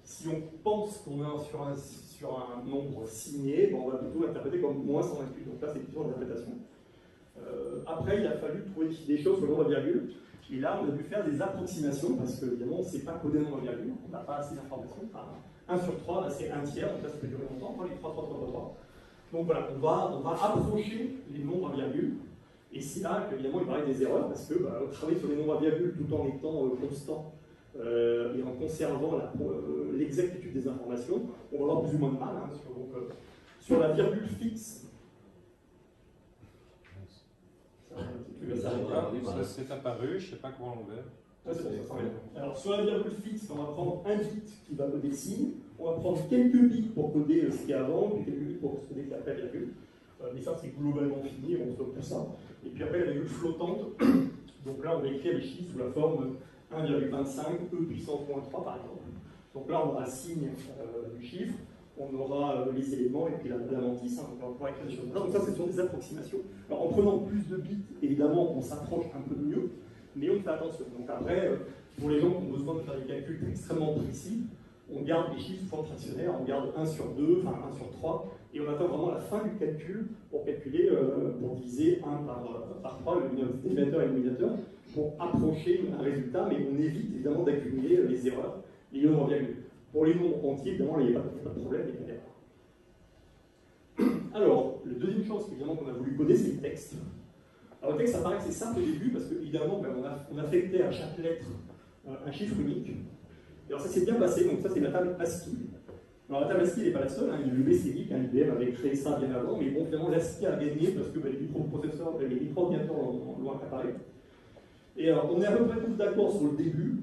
Si on pense qu'on est sur un nombre signé, on va plutôt interpréter comme moins 128. Donc là, c'est une question d'interprétation. Après, il a fallu trouver des choses sur le nombre à virgule. Et là, on a dû faire des approximations, parce qu'évidemment, on ne sait pas coder un nombre à virgule, on n'a pas assez d'informations. 1 sur 3, c'est 1 tiers, donc là, ça peut durer longtemps. Les 3, 3, 3, 3. Donc voilà, on va approcher les nombres à virgule. Et c'est là qu'évidemment, il va y avoir des erreurs, parce que travailler sur les nombres à virgule tout en étant constant et en conservant l'exactitude des informations, on va avoir plus ou moins de mal. Sur la virgule fixe, ça s'est apparu, je ne sais pas comment on l'enlève. Alors sur la virgule fixe, on va prendre un bit qui va coder signe, on va prendre quelques bits pour coder ce qui est avant, puis quelques bits pour coder ce qui est après la virgule. mais ça c'est globalement fini, on stoppe tout ça. Et puis après la virgule flottante, donc là on va écrire les chiffres sous la forme 1,25 e puissance moins 3 par exemple. Donc là on aura le signe du chiffre, on aura les éléments et puis la mantis, hein, on pourra écrire sur ça. Donc ça ce sont des approximations. Alors en prenant plus de bits, évidemment on s'approche un peu mieux, mais on fait attention. Donc après, pour les gens qui ont besoin de faire des calculs extrêmement précis, on garde les chiffres sous forme fractionnaire, on garde 1 sur 2, enfin 1 sur 3, et on attend vraiment la fin du calcul pour calculer, pour diviser 1 par 3, le dénominateur et le numériteur, pour approcher un résultat, mais on évite évidemment d'accumuler les erreurs, les nombres virgules. Pour les nombres entiers, évidemment, il n'y a pas de problème, il n'y a pas d'erreur. Alors, la deuxième chose évidemment qu'on a voulu coder, c'est le texte. Alors le texte, ça paraît que c'est simple au début, parce qu'évidemment, on affectait à chaque lettre un chiffre unique. Et alors ça s'est bien passé, donc ça c'est la table ASCII. Alors la table ASCII n'est pas la seule, hein, il y a eu le BCDIC, hein, IBM avait créé ça bien avant, mais bon, finalement l'ASCII a gagné parce que les microprocesseurs, les micro-ordinateurs l'ont accaparé. Et alors on est à peu près tous d'accord sur le début,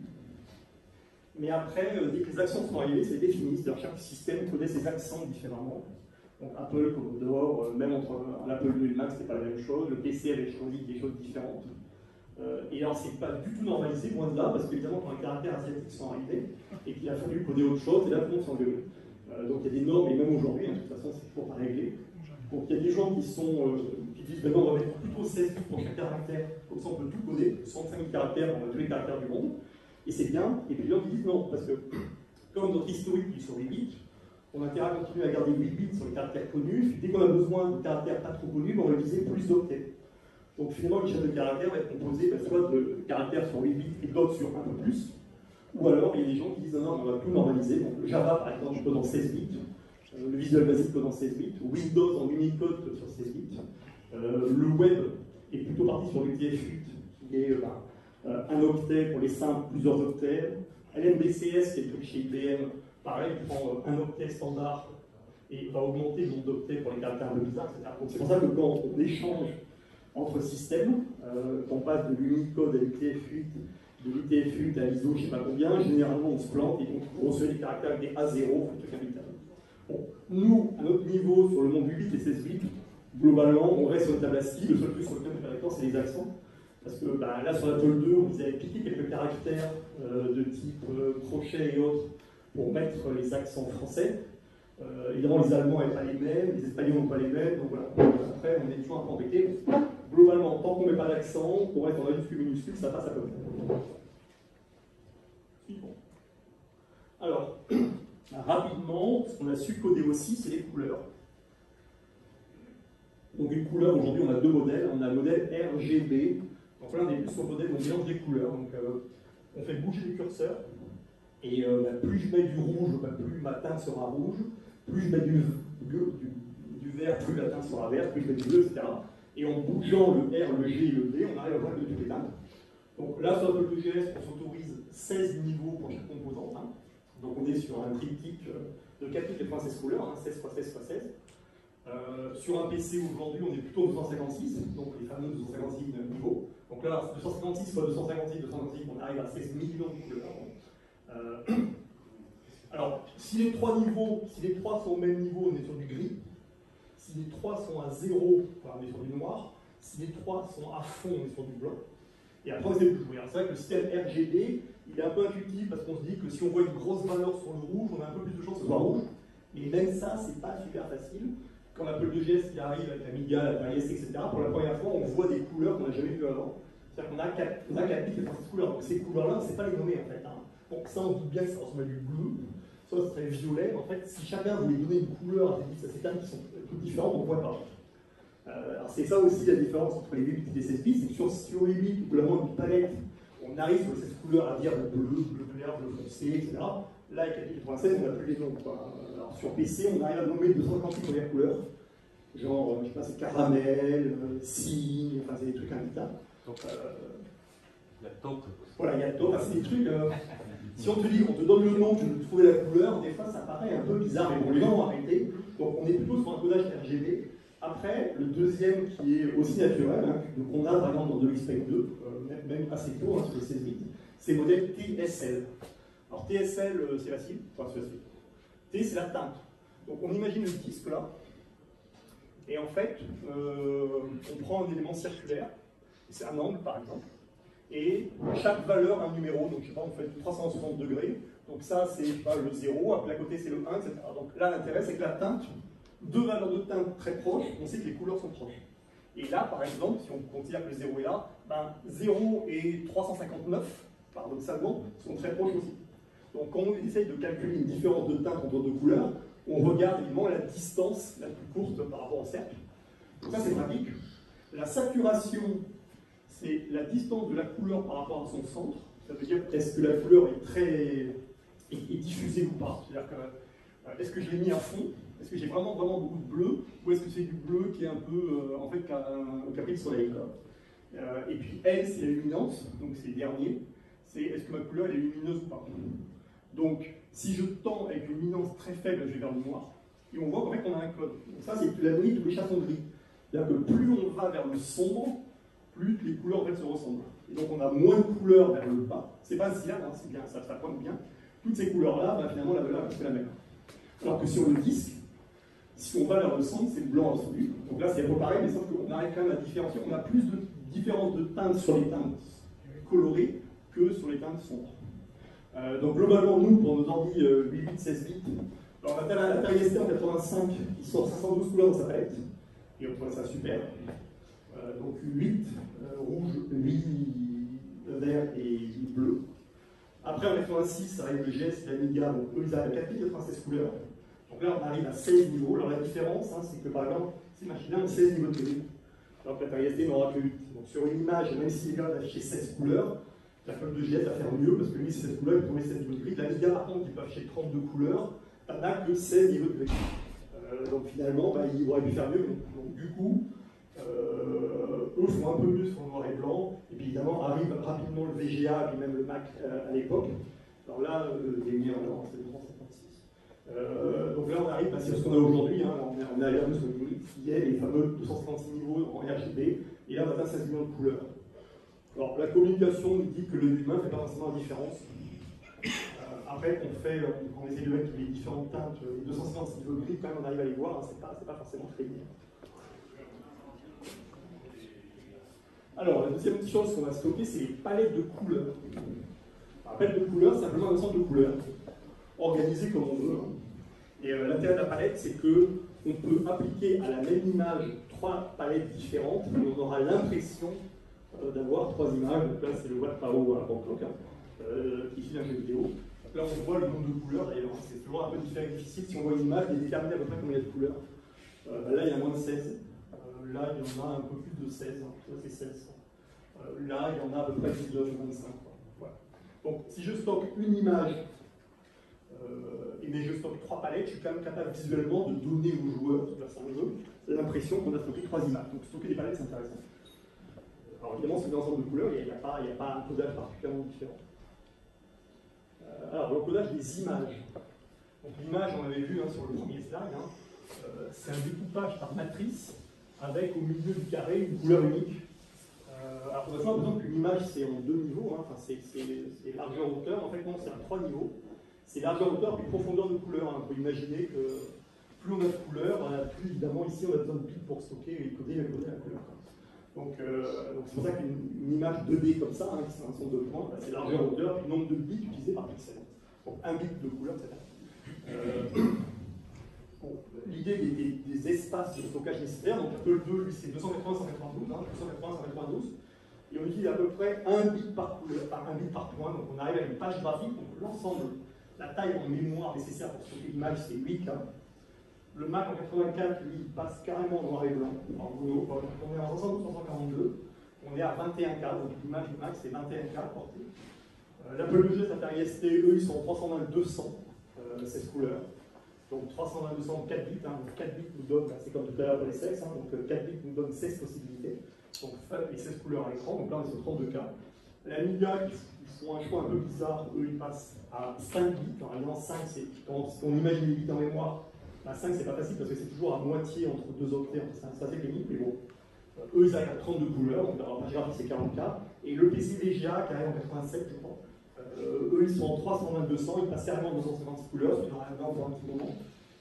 mais après, dès que les accents sont arrivés, c'est défini, c'est-à-dire chaque système codait ses accents différemment. Donc Apple, Commodore, même entre l'Apple II et le Mac, c'était pas la même chose, le PC avait choisi des choses différentes. Et alors, c'est pas du tout normalisé, loin de là, parce qu'évidemment, quand les caractères asiatiques sont arrivés, et qu'il a fallu coder autre chose, et là, tout le monde s'engueule. Donc, il y a des normes, et même aujourd'hui, hein, de toute façon, c'est toujours pas réglé. Donc, il y a des gens qui disent, ben non, on va mettre plutôt 16 bits pour chaque caractère, comme ça, on peut tout coder, 65 000 caractères, on a tous les caractères du monde, et c'est bien. Et puis, les gens qui disent non, parce que, comme notre historique est sur 8 bits, on a intérêt à continuer à garder 8 bits sur les caractères connus, dès qu'on a besoin de caractères pas trop connus, on va utiliser plus d'octets. Donc finalement, une chaîne de caractères va être composée soit de caractères sur 8 bits et d'autres sur un peu plus, ou alors il y a des gens qui disent non, on va tout normaliser. Donc le Java par exemple, je code en 16 bits, le Visual Basic code en 16 bits, Windows en Unicode sur 16 bits, le web est plutôt parti sur l'UTF-8, qui est un octet pour les simples, plusieurs octets. LMDCS, qui est le truc chez IBM, pareil, il prend un octet standard et va augmenter le nombre d'octets pour les caractères un peu bizarres, etc. Donc c'est pour ça que quand on échange entre systèmes, qu'on passe de l'Unicode à l'UTF-8, de l'UTF-8 à l'ISO, je ne sais pas combien, généralement on se plante et donc on recevait des caractères avec des A0, tout capital. Bon, nous, à notre niveau, sur le monde du 8 et 16 bits, globalement, on reste sur une table ASCII, le seul truc sur lequel on fait d'accord, c'est les accents. Parce que là, sur l'Apple II, on avait piqué quelques caractères de type crochet et autres pour mettre les accents français. Évidemment, les Allemands n'avaient pas les mêmes, les Espagnols n'ont pas les mêmes, donc voilà. Après, on est toujours un peu embêté. Globalement, tant qu'on ne met pas d'accent, on reste en majuscule minuscule, ça passe à peu près. Suivant. Alors, rapidement, ce qu'on a su coder aussi, c'est les couleurs. Donc une couleur, aujourd'hui, on a deux modèles. On a le modèle RGB. Donc là, on est plus sur le modèle où on mélange des couleurs. Donc on fait bouger le curseur. Et plus je mets du rouge, plus ma teinte sera rouge. Plus je mets du vert, plus la teinte sera verte. Plus je mets du bleu, etc. Et en bougeant le R, le G et le B, on arrive à voir toutes les teintes. Donc là, sur Apple IIgs, on s'autorise 16 niveaux pour chaque composante. Hein. Donc on est sur un triptyque de 4096 couleurs, hein, 16 x 16 x 16. Sur un PC aujourd'hui, on est plutôt 256, donc les fameux 256 niveaux. Donc là, 256 x 256, 256, on arrive à 16 millions de couleurs. Alors, si les trois niveaux, si les trois sont au même niveau, on est sur du gris. Si les trois sont à 0, on est sur du noir. Si les trois sont à fond, on est sur du blanc. Et après, on essaie de jouer. C'est vrai que le système RGB, il est un peu intuitif parce qu'on se dit que si on voit une grosse valeur sur le rouge, on a un peu plus de chances que ce soit rouge. Mais même ça, c'est pas super facile. Quand l'Apple IIgs qui arrive avec l'Amiga, la IS, etc., pour la première fois, on voit des couleurs qu'on n'a jamais vues avant. C'est-à-dire qu'on a 4 bits et 36 couleurs. Donc ces couleurs-là, on ne sait pas les nommer en fait. Hein. Donc ça, on se doute bien que ça ressemble à du bleu. Ça, ce serait violet. En fait, si chacun voulait donner une couleur à ces bits, à ces teintes qui sont toutes différentes, on ne voit pas. Alors c'est ça aussi la différence entre les 8 bits et les 16 bits, c'est que sur les 8, globalement, une palette, on arrive sur cette couleur à dire le bleu, bleu clair, bleu foncé, etc. Là, avec la 96, on n'a plus les noms. Alors sur PC, on arrive à nommer 256 premières couleurs. Genre, je sais pas, c'est caramel, cygne, enfin c'est des trucs invitables. Donc, la taupe. Voilà, il y a taupe, c'est des trucs. Si on te dit, on te donne le nom, tu veux trouver la couleur, des fois ça paraît un peu bizarre, mais bon, les gens ont arrêté. Donc on est plutôt sur un codage RGB. Après, le deuxième qui est aussi naturel, hein, qu'on a par exemple dans 2xPeg2, même assez tôt, hein, sur les 16 bits, c'est le modèle TSL. Alors TSL, c'est facile, enfin c'est facile. T, c'est la teinte. Donc on imagine le disque là. Et en fait, on prend un élément circulaire, c'est un angle par exemple, et chaque valeur a un numéro, donc je sais pas, on fait 360 degrés, donc ça c'est le 0, après à côté c'est le 1, etc. Donc là l'intérêt c'est que la teinte, deux valeurs de teinte très proches, on sait que les couleurs sont proches. Et là par exemple, si on considère que le 0 est là, ben 0 et 359, paradoxalement, sont très proches aussi. Donc quand on essaye de calculer une différence de teinte entre deux couleurs, on regarde évidemment la distance la plus courte par rapport au cercle. Donc ça c'est pratique. La saturation, c'est la distance de la couleur par rapport à son centre. Ça veut dire est-ce que la couleur est diffusée ou pas. C'est-à-dire que est-ce que je l'ai mis à fond, est-ce que j'ai vraiment beaucoup de bleu, ou est-ce que c'est du bleu qui est un peu en fait qui a pris le soleil. Et puis L c'est la luminance, donc c'est le dernier. C'est est-ce que ma couleur elle est lumineuse ou pas. Donc si je tends avec une luminance très faible, je vais vers le noir, et on voit qu'en fait qu'on a un code. Donc ça c'est la nuit tous les chats sont gris. C'est-à-dire que plus on va vers le sombre, plus les couleurs en fait se ressemblent. Et donc on a moins de couleurs vers le bas. C'est pas si là, hein, c'est bien, ça pointe bien. Toutes ces couleurs-là, bah, finalement la valeur est la même. Alors que sur le disque, si on va vers le centre, c'est le blanc absolu. Donc là c'est pareil, mais sauf qu'on arrive quand même à différencier. On a plus de différence de teintes sur les teintes colorées que sur les teintes sombres. Donc globalement, nous, pour nos ordi 8 bits, 16 bits, alors on a la Atari ST en 85 qui sort 512 couleurs dans sa palette, et on trouve ça super. Donc 8 rouge, 8 vert et 8 bleu. Après en 86, ça arrive le GS et l'Amiga, donc eux ils arrivent à 4096 couleurs. Donc là on arrive à 16 niveaux. Alors la différence, hein, c'est que par exemple, ces machines-là ont 16 niveaux de gris, alors que l'Atari ST n'aura que 8. Donc sur une image, même si les gars affichent 16 couleurs, la feuille de GS va faire mieux parce que lui, c'est 16 couleurs, il peut mettre 16 niveaux de gris. L'Amiga, par contre, il peut afficher 32 couleurs, ça n'a que 16 niveaux de gris. Donc finalement, bah, il aurait pu faire mieux. Donc du coup, eux font un peu mieux sur le noir et blanc. Et puis évidemment, arrive rapidement le VGA et puis même le Mac à l'époque. Alors là, les lumières, c'est le 356. Donc là, on arrive à ce qu'on a aujourd'hui. Hein, on est allé un peu sur le qui est les fameux 256 niveaux en RGB. Et là, on atteint 16 millions de couleurs. Alors, la communication nous dit que le humain ne fait pas forcément la différence. Après, on essaie de mettre les différentes teintes, les 256 niveaux de gris, quand même, on arrive à les voir, hein, c'est pas forcément très bien. Alors, la deuxième chose qu'on va stocker, c'est les palettes de couleurs. La palette de couleurs, c'est simplement un ensemble de couleurs, organisées comme on veut. Hein. Et l'intérêt de la palette, c'est qu'on peut appliquer à la même image 3 palettes différentes, et on aura l'impression d'avoir 3 images. Donc là, c'est le Watt Power à Bangkok, qui suit un jeu vidéo. Là, on voit le nombre de couleurs, d'ailleurs, c'est toujours un peu difficile. Si on voit une image, de déterminer à peu près combien il y a de couleurs. Là, il y a moins de 16. Là, il y en a un peu plus de 16. Là, c'est 16. Là, il y en a à peu près 19 ou 25. Voilà. Donc, si je stocke une image, mais je stocke 3 palettes, je suis quand même capable visuellement de donner aux joueurs, qui passent en jeu, l'impression qu'on a stocké 3 images. Donc, stocker des palettes, c'est intéressant. Alors, évidemment, c'est un ensemble de couleurs, il n'y a pas un codage particulièrement différent. Alors, le codage des images. Donc, l'image, on avait vu hein, sur le premier slide, hein, c'est un découpage par matrice avec au milieu du carré une couleur unique. Alors, on a toujours l'impression qu'une image, c'est en 2 niveaux, hein, enfin, c'est largeur-hauteur. En fait, non, c'est en 3 niveaux. C'est largeur-hauteur puis profondeur de couleur. Hein. On peut imaginer que plus on a de couleurs, plus évidemment, ici, on a besoin de bits pour stocker et coder la couleur. Donc c'est pour ça qu'une image 2D comme ça, hein, qui est un son de points, c'est largeur-hauteur, puis nombre de bits utilisés par pixel. Donc 1 bit de couleur, etc. Bon, l'idée des espaces de stockage nécessaires, donc Apple 2, lui, c'est 280, 192, hein, 280, 192, et on utilise à peu près 1 bit par couleur, enfin 1 bit par point, donc on arrive à une page graphique, donc l'ensemble, la taille en mémoire nécessaire pour stocker l'image, c'est 8 K. Le Mac en 84, lui, il passe carrément en noir et blanc. Alors, on est en 542, on est à 21K, donc l'image du Mac, c'est 21K portée. L'Apple 2G, Atari ST, eux, ils sont en 320-200, 16 couleurs. Donc 320-200, 4 bits, hein, donc 4 bits nous donnent, c'est comme tout à l'heure pour les sexes, hein, donc 4 bits nous donnent 16 possibilités. Donc les 16 couleurs à l'écran, donc là on est sur 32K. L'Amiga, qui font un choix un peu bizarre, eux, ils passent à 5 bits. Normalement, 5, c'est quand on imagine les bits en mémoire. 5, c'est pas facile parce que c'est toujours à moitié entre 2 octets, c'est assez pénible, mais bon. Eux, ils arrivent à 32 couleurs, donc leur page graphique c'est 40K. Et le PC VGA, qui arrive en 87, je crois, eux, ils sont en 320-200, ils passent carrément en 256 couleurs, ce qui leur arrive dans un petit moment.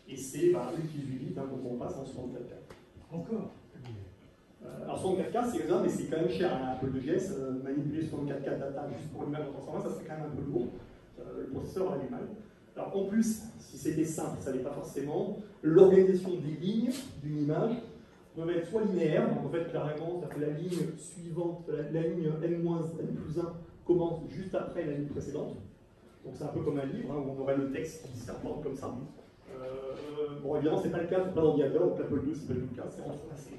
Et c'est, eux qui utilisent 8 bits, donc on passe en 64K. Encore. Alors 64K, c'est ça, mais c'est quand même cher. Un Apple 2GS, manipuler 64K data juste pour l'image en transformant, ça serait quand même un peu lourd. Le processeur a du mal. Alors en plus, si c'était simple, ça n'est pas forcément, l'organisation des lignes d'une image doit être soit linéaire, donc en fait clairement, c'est-à-dire que la ligne suivante, la ligne n-n+1 commence juste après la ligne précédente. Donc c'est un peu comme un livre, hein, où on aurait le texte qui s'apporte comme ça. Bon, évidemment, c'est pas le cas, c'est pas l'ordinateur, donc l'Apple II, c'est pas du tout le cas, c'est entrelacé.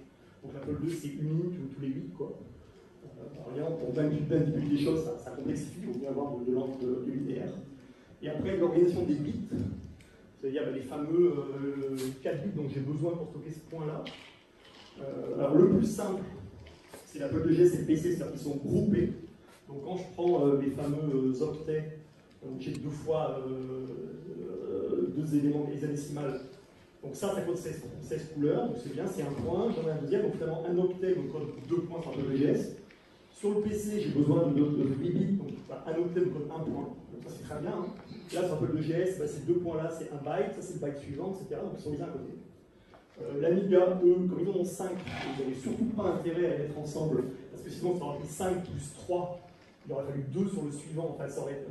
Donc l'Apple II, c'est une ligne tous les 8, quoi. Alors, pour manipuler des choses, ça complexifie, il faut bien avoir de l'ordre de linéaire. Et après, l'organisation des bits, c'est-à-dire les fameux 4 bits dont j'ai besoin pour stocker ce point-là. Alors le plus simple, c'est l'Apple IIgs, c'est le PC, c'est-à-dire qu'ils sont groupés. Donc quand je prends les fameux octets, j'ai deux fois deux éléments hexadécimales. Donc ça code 16 couleurs, donc c'est bien, c'est un point, j'en ai un deuxième, donc finalement un octet me code 2 points sur Apple IIgs. Sur le PC, j'ai besoin de 8 bits, donc un octet me code 1 point, donc ça c'est très bien. Hein. Là sur Apple IIgs, ces deux points-là c'est un byte, ça c'est le byte suivant, etc. Donc ils sont mis à côté. L'Amiga, eux, comme ils en ont 5, ils n'avaient surtout pas intérêt à les mettre ensemble, parce que sinon ça aurait pris 5 plus 3, il aurait fallu 2 sur le suivant, enfin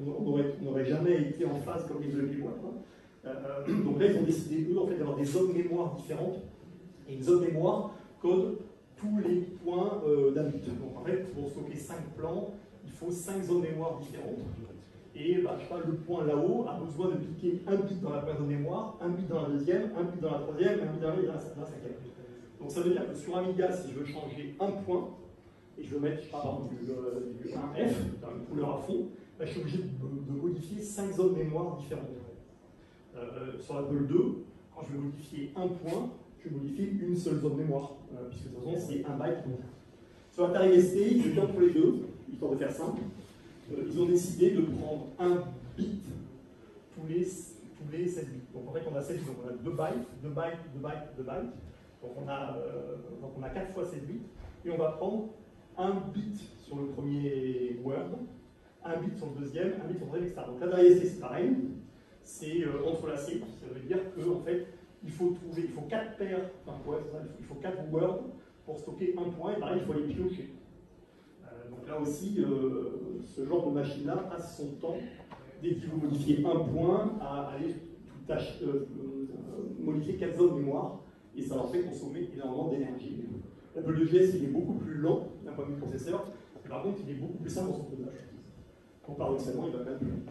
on n'aurait jamais été en phase comme les deux boîtes. Donc là ils ont décidé, eux, en fait, d'avoir des zones mémoire différentes, et une zone mémoire code tous les points d'un bit. Donc en fait, pour stocker 5 plans, il faut 5 zones mémoire différentes. Et bah, je sais pas, le point là-haut a besoin de piquer un bit dans la première zone mémoire, un bit dans la deuxième, un bit dans la troisième, un bit dans la cinquième. Donc ça veut dire que sur Amiga, si je veux changer un point, et je veux mettre par exemple du 1F, dans une couleur à fond, bah, je suis obligé de modifier 5 zones mémoire différentes. Sur l'Apple II, quand je vais modifier un point, je vais modifier une seule zone mémoire, puisque de toute façon c'est un byte. Sur Atari ST, je vais entre les deux, histoire de faire simple. Ils ont décidé de prendre un bit tous les 16 bits. Donc en fait, on a 16 bits, donc on a 2 bytes, 2 bytes, 2 bytes, 2 bytes. Donc on a 4 fois 16 bits. Et on va prendre un bit sur le premier Word, un bit sur le deuxième, un bit sur le troisième, etc. Donc là, derrière c'est pareil. C'est entrelacé. Ça veut dire qu'en fait, il faut 4 paires, enfin, ouais, il faut 4 Word pour stocker un point, et pareil, il faut les piocher. Donc là aussi, ce genre de machine-là passe son temps, dès qu'il veut modifier un point, à aller modifier 4 zones mémoire, et ça leur fait consommer énormément d'énergie. L'Apple IIgs, il est beaucoup plus lent d'un point de vue processeur, mais par contre, il est beaucoup plus simple dans son codage. Donc paradoxalement, il va quand même plus vite.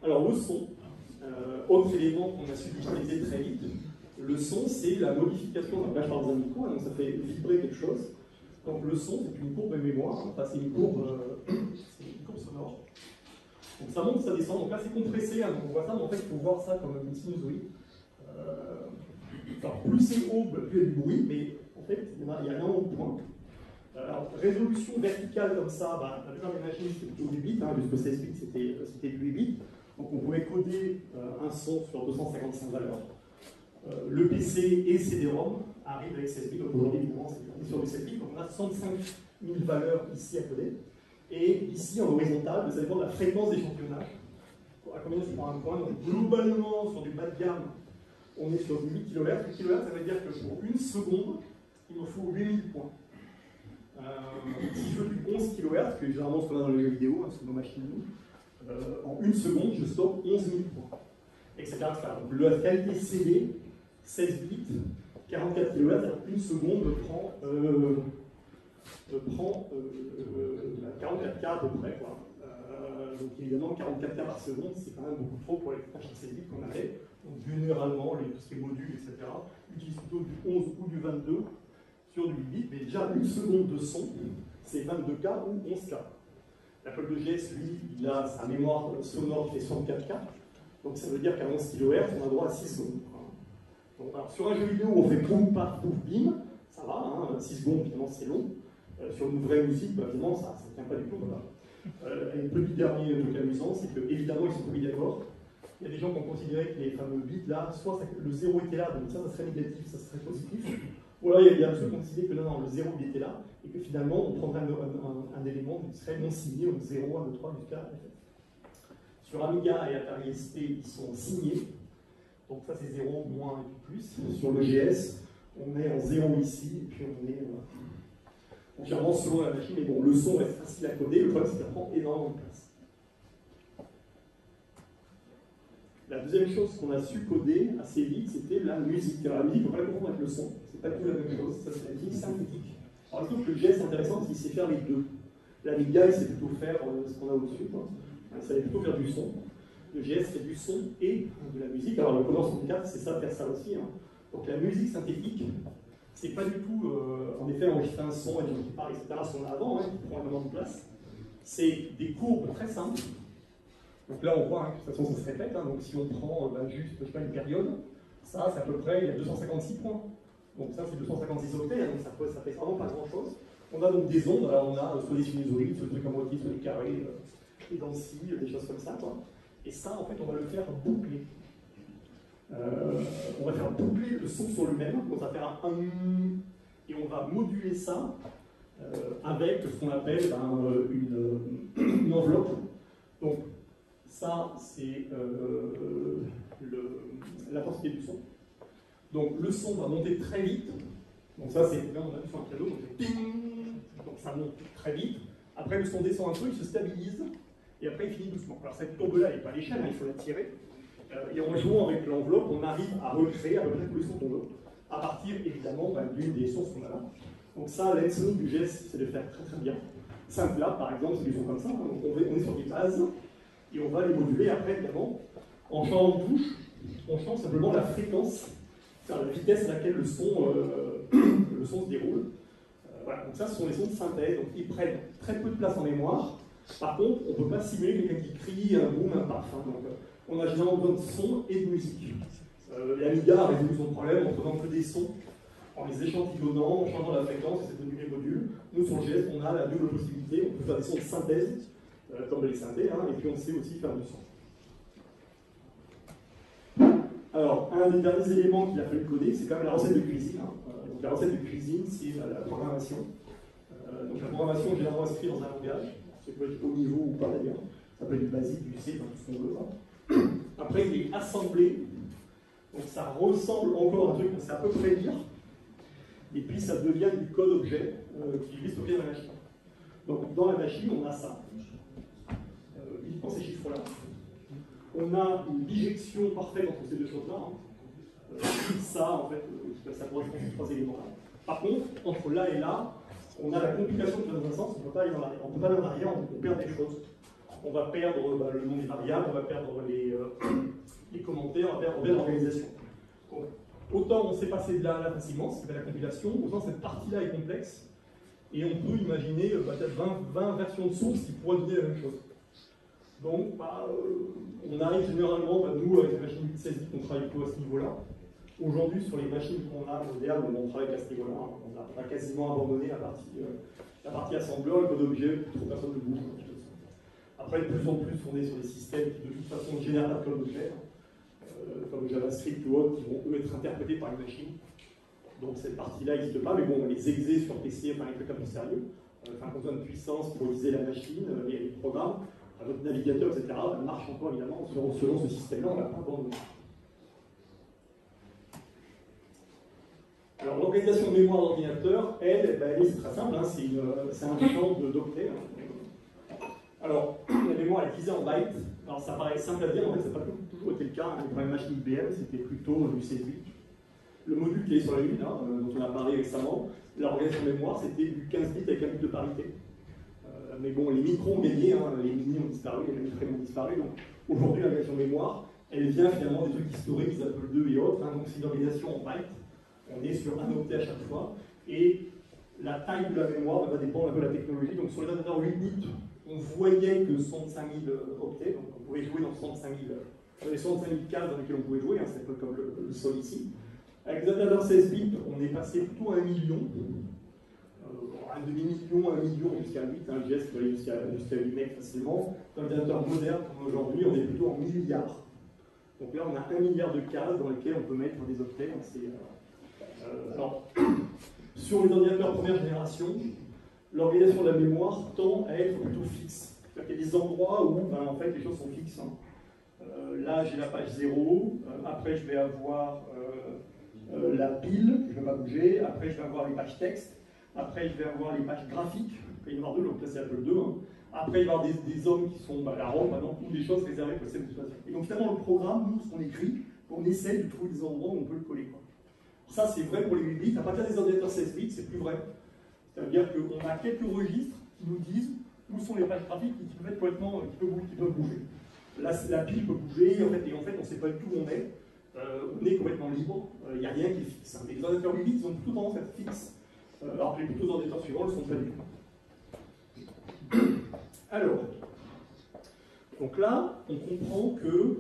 Alors le son, autre élément qu'on a su digitaliser très vite, le son, c'est la modification, donc là je parle dans un micro, donc ça fait vibrer quelque chose. Donc le son, c'est une courbe de mémoire, enfin c'est une courbe sonore. Donc ça monte, ça descend, donc là c'est compressé, hein, donc on voit ça, mais en fait il faut voir ça comme une sinusoïde. Alors plus c'est haut, plus il y a du bruit, mais en fait il y a un haut point. Alors résolution verticale comme ça, bah, la plupart des machines c'était plutôt 8 bits, hein, puisque 16 bits c'était du 8 bits. Donc on pouvait coder un son sur 255 valeurs. Le PC et CD-ROM arrivent avec 16 bits, donc aujourd'hui évidemment c'est sur du 16 bits, donc on a 65 000 valeurs ici à coder. Et ici en horizontal, ça dépend de la fréquence d'échantillonnage. À combien je prends un point, donc globalement sur du bas de gamme, on est sur du 8 kHz. 8 kHz, ça veut dire que pour une seconde, il me faut 8000 points. Si je veux du 11 kHz, que généralement ce qu'on a dans les jeux vidéo, hein, sur nos machines, en une seconde, je stocke 11 000 points, etc. Donc la qualité CD, 16 bits, 44 kHz, alors une seconde me prend 44K à peu près. Quoi. Donc évidemment, 44K par seconde, c'est quand même beaucoup trop pour les machines 16 bits qu'on avait. Donc généralement, tous ces modules, etc., utilisent plutôt du 11 ou du 22 sur du 8 bits, mais déjà une seconde de son, c'est 22K ou 11K. L'Apple IIgs, lui, il a sa mémoire sonore qui fait 64K, donc ça veut dire qu'à 11 kHz, on a droit à 6 secondes. Donc, alors, sur un jeu vidéo où on fait boum, paf, boum, bim, ça va, hein, 6 secondes, finalement, c'est long. Sur une vraie musique, bah, évidemment, ça ne tient pas du tout. Voilà. Et un petit dernier truc amusant, c'est qu'évidemment, ils sont mis d'accord. Il y a des gens qui ont considéré que les fameux bits là, soit le 0 était là, donc ça serait négatif, ça serait positif. Ou alors il y a ceux qui ont décidé que non, le 0 il était là, et que finalement on prendrait un élément qui serait non signé, donc 0, 1, 2, 3 jusqu'à F. Sur Amiga et Atari ST, ils sont signés, donc ça c'est 0, moins et plus. Sur le GS, On met en 0 ici, et puis on est entièrement selon la machine. Mais bon, le son reste facile à coder, le problème c'est qu'il prend énormément de place. La deuxième chose qu'on a su coder assez vite, c'était la musique. Alors, la musique, on ne peut pas la confondre avec le son. C'est pas du tout la même chose. Ça, c'est la musique synthétique. Alors, je trouve que le GS est intéressant parce qu'il sait faire les deux. L'Amiga, il sait plutôt faire ce qu'on a au-dessus. Ça sait plutôt faire du son. Le GS fait du son et de la musique. Alors, le Commodore 64, c'est ça, faire ça aussi. Donc, la musique synthétique, c'est pas du tout, en effet, enregistrer un son, et des gens qui parlent, etc., ce qu'on a avant, qui prend énormément de place. C'est des courbes très simples. Donc là, on voit que de toute façon, ça se répète. Donc si on prend juste, je sais pas, une période, ça, c'est à peu près, il y a 256 points. Donc ça, c'est 256 octets, donc ça fait vraiment pas grand-chose. On a donc des ondes, alors on a soit des sinusoïdes, soit des trucs à moitié, soit des carrés, des dents de scie, des choses comme ça. Et ça, en fait, on va le faire boucler. On va faire boucler le son sur lui-même, donc on va faire un et on va moduler ça avec ce qu'on appelle une enveloppe. Donc, ça, c'est l'intensité du son. Donc, le son va monter très vite. Donc, ça, c'est là, on a vu sur un piano, donc ça monte très vite. Après, le son descend un peu, il se stabilise, et après, il finit doucement. Alors, cette courbe-là, elle n'est pas à l'échelle, il faut la tirer. Et en jouant avec l'enveloppe, on arrive à recréer à peu près tous les sons qu'on veut, à partir, évidemment, d'une des sources qu'on a là. Donc, ça, l'ensong du geste, c'est de faire très très bien. Simple là, par exemple, c'est du son comme ça. Donc, on est sur des bases. Et on va les moduler après, évidemment. En changeant de touche, on change simplement la fréquence, c'est-à-dire la vitesse à laquelle le son se déroule. Voilà, donc ça, ce sont les sons de synthèse, donc ils prennent très peu de place en mémoire. Par contre, on ne peut pas simuler quelqu'un qui crie, un boom, un paf. Donc on a généralement besoin de son et de musique. L'Amiga a résolu son problème en prenant que des sons, en les échantillonnant, en changeant la fréquence, et c'est devenu les modules. Nous, sur le GS, on a la double possibilité, on peut faire des sons de synthèse, comme les synthés, et puis on sait aussi faire du son. Alors, un des derniers éléments qu'il a fallu coder, c'est quand même la recette de cuisine. Donc la recette de cuisine, c'est la programmation. Donc la programmation, généralement, inscrite dans un langage. Ça peut être haut niveau ou pas d'ailleurs. Ça peut être du basique, du C, tout ce qu'on veut. Après, il est assemblé. Donc ça ressemble encore à un truc qu'on sait à peu près lire. Et puis ça devient du code objet qui est stocké dans la machine. Donc dans la machine, on a ça. Uniquement ces chiffres-là. On a une bijection parfaite entre ces deux choses-là. Ça, en fait, ça correspond à ces trois éléments-là. Par contre, entre là et là, on a la complication qui va dans un sens, on ne peut pas aller en arrière. On peut pas aller en arrière, on perd des choses. On va perdre le nom des variables, on va perdre les commentaires, on va perdre l'organisation. Autant on sait passer de là à là facilement, ce qui fait la compilation, autant cette partie-là est complexe, et on peut imaginer peut-être 20 versions de sources qui pourraient donner la même chose. Donc, on arrive généralement, nous, avec les machines 16 bits, on travaille plutôt à ce niveau-là. Aujourd'hui, sur les machines qu'on a modernes, on travaille à ce niveau-là. On a quasiment abandonné la partie assembleur, le code objet, trop personne ne bouge. Après, de plus en plus, on est sur des systèmes qui, de toute façon, ne génèrent pas de code objet, comme JavaScript ou autres, qui vont, eux, être interprétés par une machine. Donc, cette partie-là n'existe pas, mais bon, les exés sur PC, enfin, les trucs un peu sérieux, enfin, besoin de puissance pour utiliser la machine, les programmes, notre navigateur, etc., marche encore évidemment selon ce système-là, on ne l'a pas abandonné. Alors l'organisation de mémoire d'ordinateur, elle c'est très simple, c'est un champ d'octets. Alors, la mémoire est divisée en bytes. Alors ça paraît simple à dire, en fait ça n'a pas toujours été le cas. Les premières machines IBM, c'était plutôt du 16 bits. Le module qui est sur la Lune, dont on a parlé récemment, l'organisation de mémoire, c'était du 15 bits avec un bit de parité. Mais bon, les micros ont gagné, les mini ont disparu, les mainframes ont disparu. Donc aujourd'hui, l'organisation de mémoire, elle vient finalement des trucs historiques, des Apple II et autres. Donc c'est une organisation en bytes. On est sur un octet à chaque fois. Et la taille de la mémoire va dépendre un peu de la technologie. Donc sur les ordinateurs 8 bits, on voyait que 65 000 octets. Donc on pouvait jouer dans 65 000 cases dans lesquelles on pouvait jouer. C'est un peu comme le sol ici. Avec les ordinateurs 16 bits, on est passé plutôt à 1 million. Un demi-million, 1 million jusqu'à 8, un GS qui va aller jusqu'à 8 mecs facilement. Dans l'ordinateur moderne comme aujourd'hui, on est plutôt en milliards. Donc là, on a 1 milliard de cases dans lesquelles on peut mettre des octets. Alors, sur les ordinateurs première génération, l'organisation de la mémoire tend à être plutôt fixe. C'est-à-dire qu'il y a des endroits où en fait, les choses sont fixes. Là, j'ai la page 0. Après, je vais avoir pile, que je ne vais pas bouger, après je vais avoir les pages texte, après je vais avoir les pages graphiques, il va y en avoir deux, donc là c'est Apple 2, hein. Après il va y avoir des hommes qui sont la Rome maintenant, ou des choses réservées pour cette situation. Et donc finalement le programme, nous, ce qu'on écrit, on essaie de trouver des endroits où on peut le coller, quoi. Ça c'est vrai pour les 8 bits, à partir des ordinateurs 16 bits, c'est plus vrai. C'est-à-dire qu'on a quelques registres qui nous disent où sont les pages graphiques qui peuvent être complètement, qui peuvent bouger. Là, la pile peut bouger, et en fait on ne sait pas du tout où on est. On est complètement libre, il n'y a rien qui est fixe. Hein. Les ordinateurs 8 bits, ils ont plutôt tendance à être fixes, alors que les plutôt ordinateurs suivants le sont pas du tout. Alors, donc là, on comprend que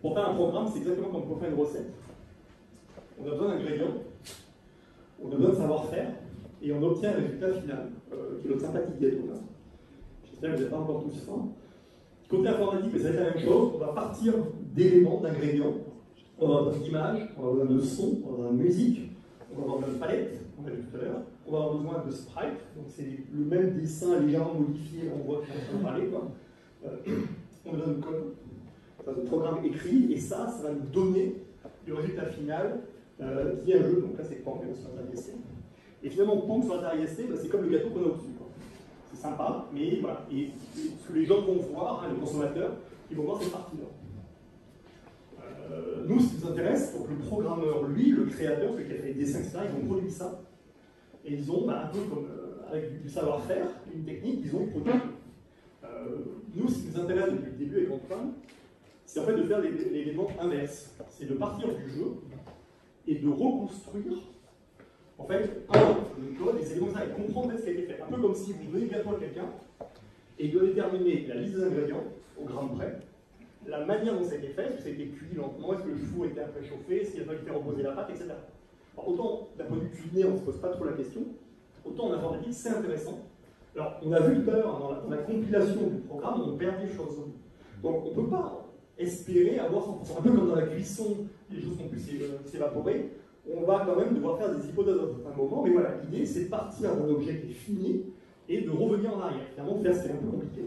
pour faire un programme, c'est exactement comme pour faire une recette. On a besoin d'ingrédients, on a besoin de savoir-faire, et on obtient un résultat final, qui est notre sympathique gâteau. J'espère que vous n'êtes pas encore tous faim. Côté informatique, ça va être la même chose. On va partir d'éléments, d'ingrédients. On va avoir d'images, on va avoir besoin de sons, on va avoir besoin de musique, on va avoir besoin de palette, on l'a vu tout à l'heure. On va avoir besoin de sprite, donc c'est le même dessin légèrement modifié, on voit qu'on est en train de parler, quoi. On a besoin de code, de programme écrit, et ça va nous donner le résultat final qui est un jeu. Donc là, c'est Pong sur Atari ST. Et finalement, Pong sur Atari ST, c'est comme le gâteau qu'on a au-dessus. C'est sympa, mais voilà. Et ce que les gens vont voir, hein, les consommateurs, ils vont voir cette partie-là. Nous, ce qui nous intéresse, donc le programmeur, lui, le créateur, celui qui a fait les dessins, etc., ils ont produit ça. Et ils ont, un peu comme avec du savoir-faire, une technique, ils ont produit. Nous, ce qui nous intéresse depuis le début avec Antoine, c'est en fait de faire l'élément inverse. C'est de partir du jeu et de reconstruire, en fait, le code, et c'est comme ça, et comprendre ce qui a été fait. Un peu comme si vous donnez le gâteau à quelqu'un, et il doit déterminer la liste des ingrédients, au gramme près, la manière dont ça a été fait, est-ce que ça a été cuit lentement, est-ce que le four a été préchauffé, est-ce qu'il a fallu faire reposer la pâte, etc. Alors, autant d'un point de vue culinaire, on ne se pose pas trop la question, autant en informatique, c'est intéressant. Alors, on a vu tout à l'heure, dans la compilation du programme, on perd des choses. Donc, on ne peut pas espérer avoir 100%. Un peu comme dans la cuisson, les choses ont pu s'évaporer, on va quand même devoir faire des hypothèses à un moment, mais voilà, l'idée, c'est de partir d'un objet qui est fini et de revenir en arrière. Finalement, faire, c'est un peu compliqué.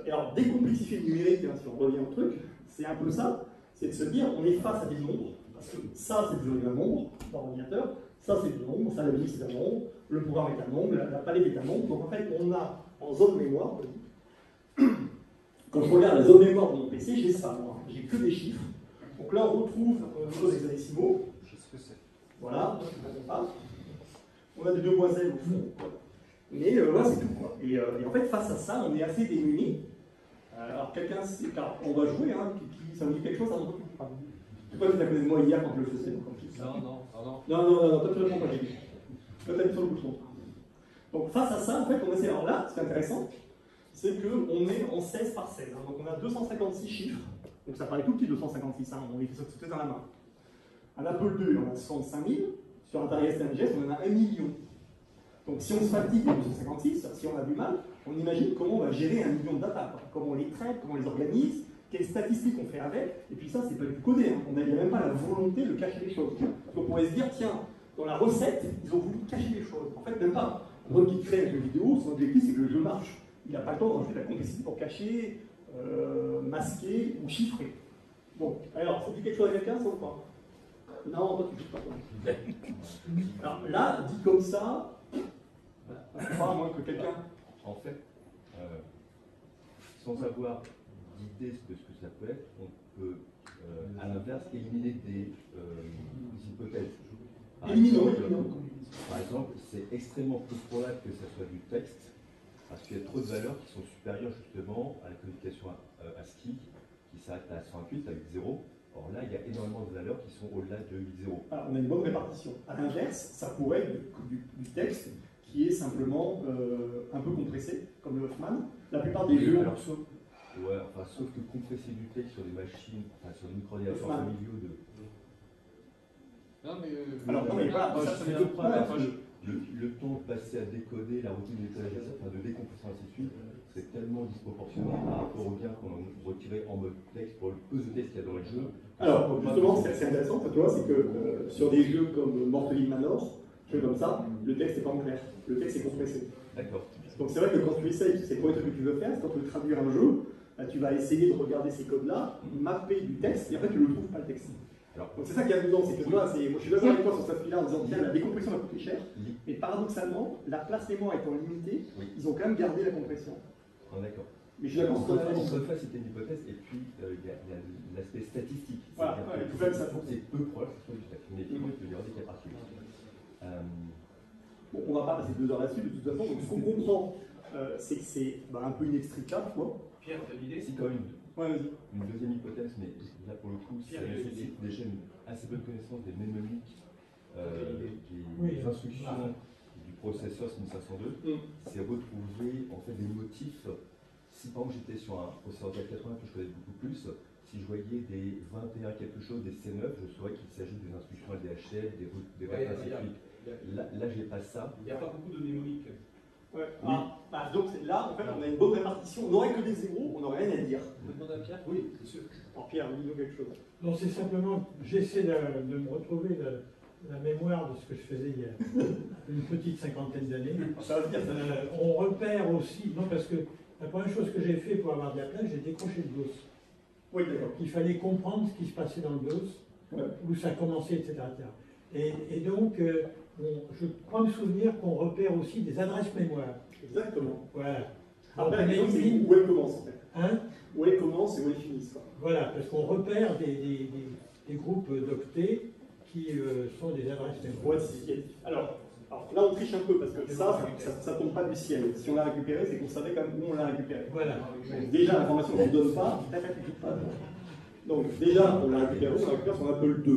Et alors, décomplexifier le numérique, hein, si on revient au truc, c'est un peu ça, c'est de se dire, on est face à des nombres, parce que ça, c'est un nombre dans l'ordinateur, ça, c'est un nombre, ça, la musique, c'est un nombre, le programme est un nombre, la palette est un nombre, donc en fait, on a en zone mémoire, quand je regarde la zone mémoire de mon PC, j'ai ça, moi, j'ai que des chiffres. Donc là, on retrouve nos hexadécimaux. Je sais ce que c'est. Voilà, on a des demoiselles au fond. Mais voilà, c'est tout, quoi. Et en fait, face à ça, on est assez démunis. Alors, quelqu'un, on va jouer, hein, ça vous dit quelque chose, ça vous dit? Pourquoi tu t'as connu de moi hier quand je le faisais? Non, toi tu réponds pas, j'ai dit. Toi tu appuies sur le bouton. Donc, face à ça, en fait, on essaie. Alors là, ce qui est intéressant, c'est qu'on est en 16 par 16. Hein, donc, on a 256 chiffres. Donc, ça paraît tout petit, 256, hein, on les fait sauter dans la main. Un Apple 2, on a 65 000. Sur Atari ST NGS, on en a 1 million. Donc si on se fatigue de 256, si on a du mal, on imagine comment on va gérer 1 million de data, quoi. Comment on les traite, comment on les organise, quelles statistiques on fait avec, et puis ça, c'est pas du tout codé, hein. On n'a même pas la volonté de cacher les choses. Donc on pourrait se dire, tiens, dans la recette, ils ont voulu cacher les choses. En fait, même pas. L'homme qui crée un jeu vidéo, son objectif, c'est que le jeu marche. Il n'a pas le temps de rajouter de la complexité pour cacher, masquer ou chiffrer. Bon, alors, ça dit quelque chose à quelqu'un, ça ou pas? Non, toi tu ne pas. Alors là, dit comme ça, pas moins que quelqu'un. En fait, sans avoir d'idée de ce que ça peut être, on peut, à l'inverse, éliminer des hypothèses. Par exemple, c'est extrêmement peu probable que ça soit du texte, parce qu'il y a trop de valeurs qui sont supérieures justement à la codification ASCII, qui s'arrête à 128 avec 0. Or là, il y a énormément de valeurs qui sont au-delà de 8,0. On a une bonne répartition. À l'inverse, ça pourrait être du texte qui est simplement un peu compressé, comme le Hoffman. La plupart des jeux... Alors, sauf que compresser du texte sur des machines, enfin sur une micro-ordinateur familiaux de... Le temps passé à décoder, la routine d'étalage, de décompression, ainsi de suite, c'est tellement disproportionné par rapport au gain qu'on a retiré en mode texte pour le peu de texte qu'il y a dans le jeu. Alors, justement, c'est assez intéressant, tu vois, c'est que sur des jeux comme Mortal Manor, jeux comme ça, le texte n'est pas en clair, le texte est compressé. D'accord. Donc c'est vrai que quand tu essayes, c'est pour être ce que tu veux faire, c'est quand tu veux traduire un jeu, tu vas essayer de regarder ces codes-là, mapper du texte, et après tu ne le trouves pas le texte. Donc c'est ça qui est amusant, c'est que moi je suis d'accord avec toi sur cette aspect-là en disant bien la décompression va coûter cher, mais paradoxalement, la place mémoire étant limitée, ils ont quand même gardé la compression. D'accord. Mais je suis d'accord sur la Encore une fois, c'était une hypothèse, et puis il y a l'aspect statistique. Voilà, c'est peu proche, mais effectivement, il peut y avoir des cas particuliers. Bon, on ne va pas passer 2 heures là-dessus, de toute façon, donc ce qu'on comprend, c'est que c'est un peu inextricable, quoi. Pierre, t'as l'idée? Si, quand même. Ouais, vas-y. Une deuxième hypothèse, mais là pour le coup, ça nécessite déjà une assez bonne connaissance des mnémoniques, des instructions du processeur 6502. C'est retrouver en fait des motifs. Si par exemple j'étais sur un processeur 80 que je connais beaucoup plus, si je voyais des 21 quelque chose, des C9, je saurais qu'il s'agit des instructions LDHL, des réponses cycliques. Là, j'ai pas ça. Il n'y a pas beaucoup de mnémoniques. Ouais. Oui. Donc là, en fait, on a une bonne répartition. On n'aurait que des zéros, on n'aurait rien à dire. On demande à Pierre? Oui, c'est sûr. Alors Pierre, dis-nous quelque chose. Non, c'est simplement, j'essaie de me retrouver la mémoire de ce que je faisais il y a une petite cinquantaine d'années. Ça veut dire ça. On repère aussi, non parce que la première chose que j'ai fait pour avoir de la place, j'ai décroché le dos. Oui, d'accord. Il fallait comprendre ce qui se passait dans le dos, où ça commençait, etc. Et donc, je crois me souvenir qu'on repère aussi des adresses mémoire. Exactement. Voilà. Après, la question, c'est où elles commencent, en fait. Hein? Où elles commencent et où elles finissent. Quoi. Voilà, parce qu'on repère des groupes d'octets qui sont des adresses mémoire. Ouais, alors, là, on triche un peu, parce que ça tombe pas du ciel. Si on l'a récupéré, c'est qu'on savait quand même où on l'a récupéré. Voilà. Donc, déjà, l'information qu'on ne donne pas, donc déjà, on l'a récupéré, on la récupère sur Apple II.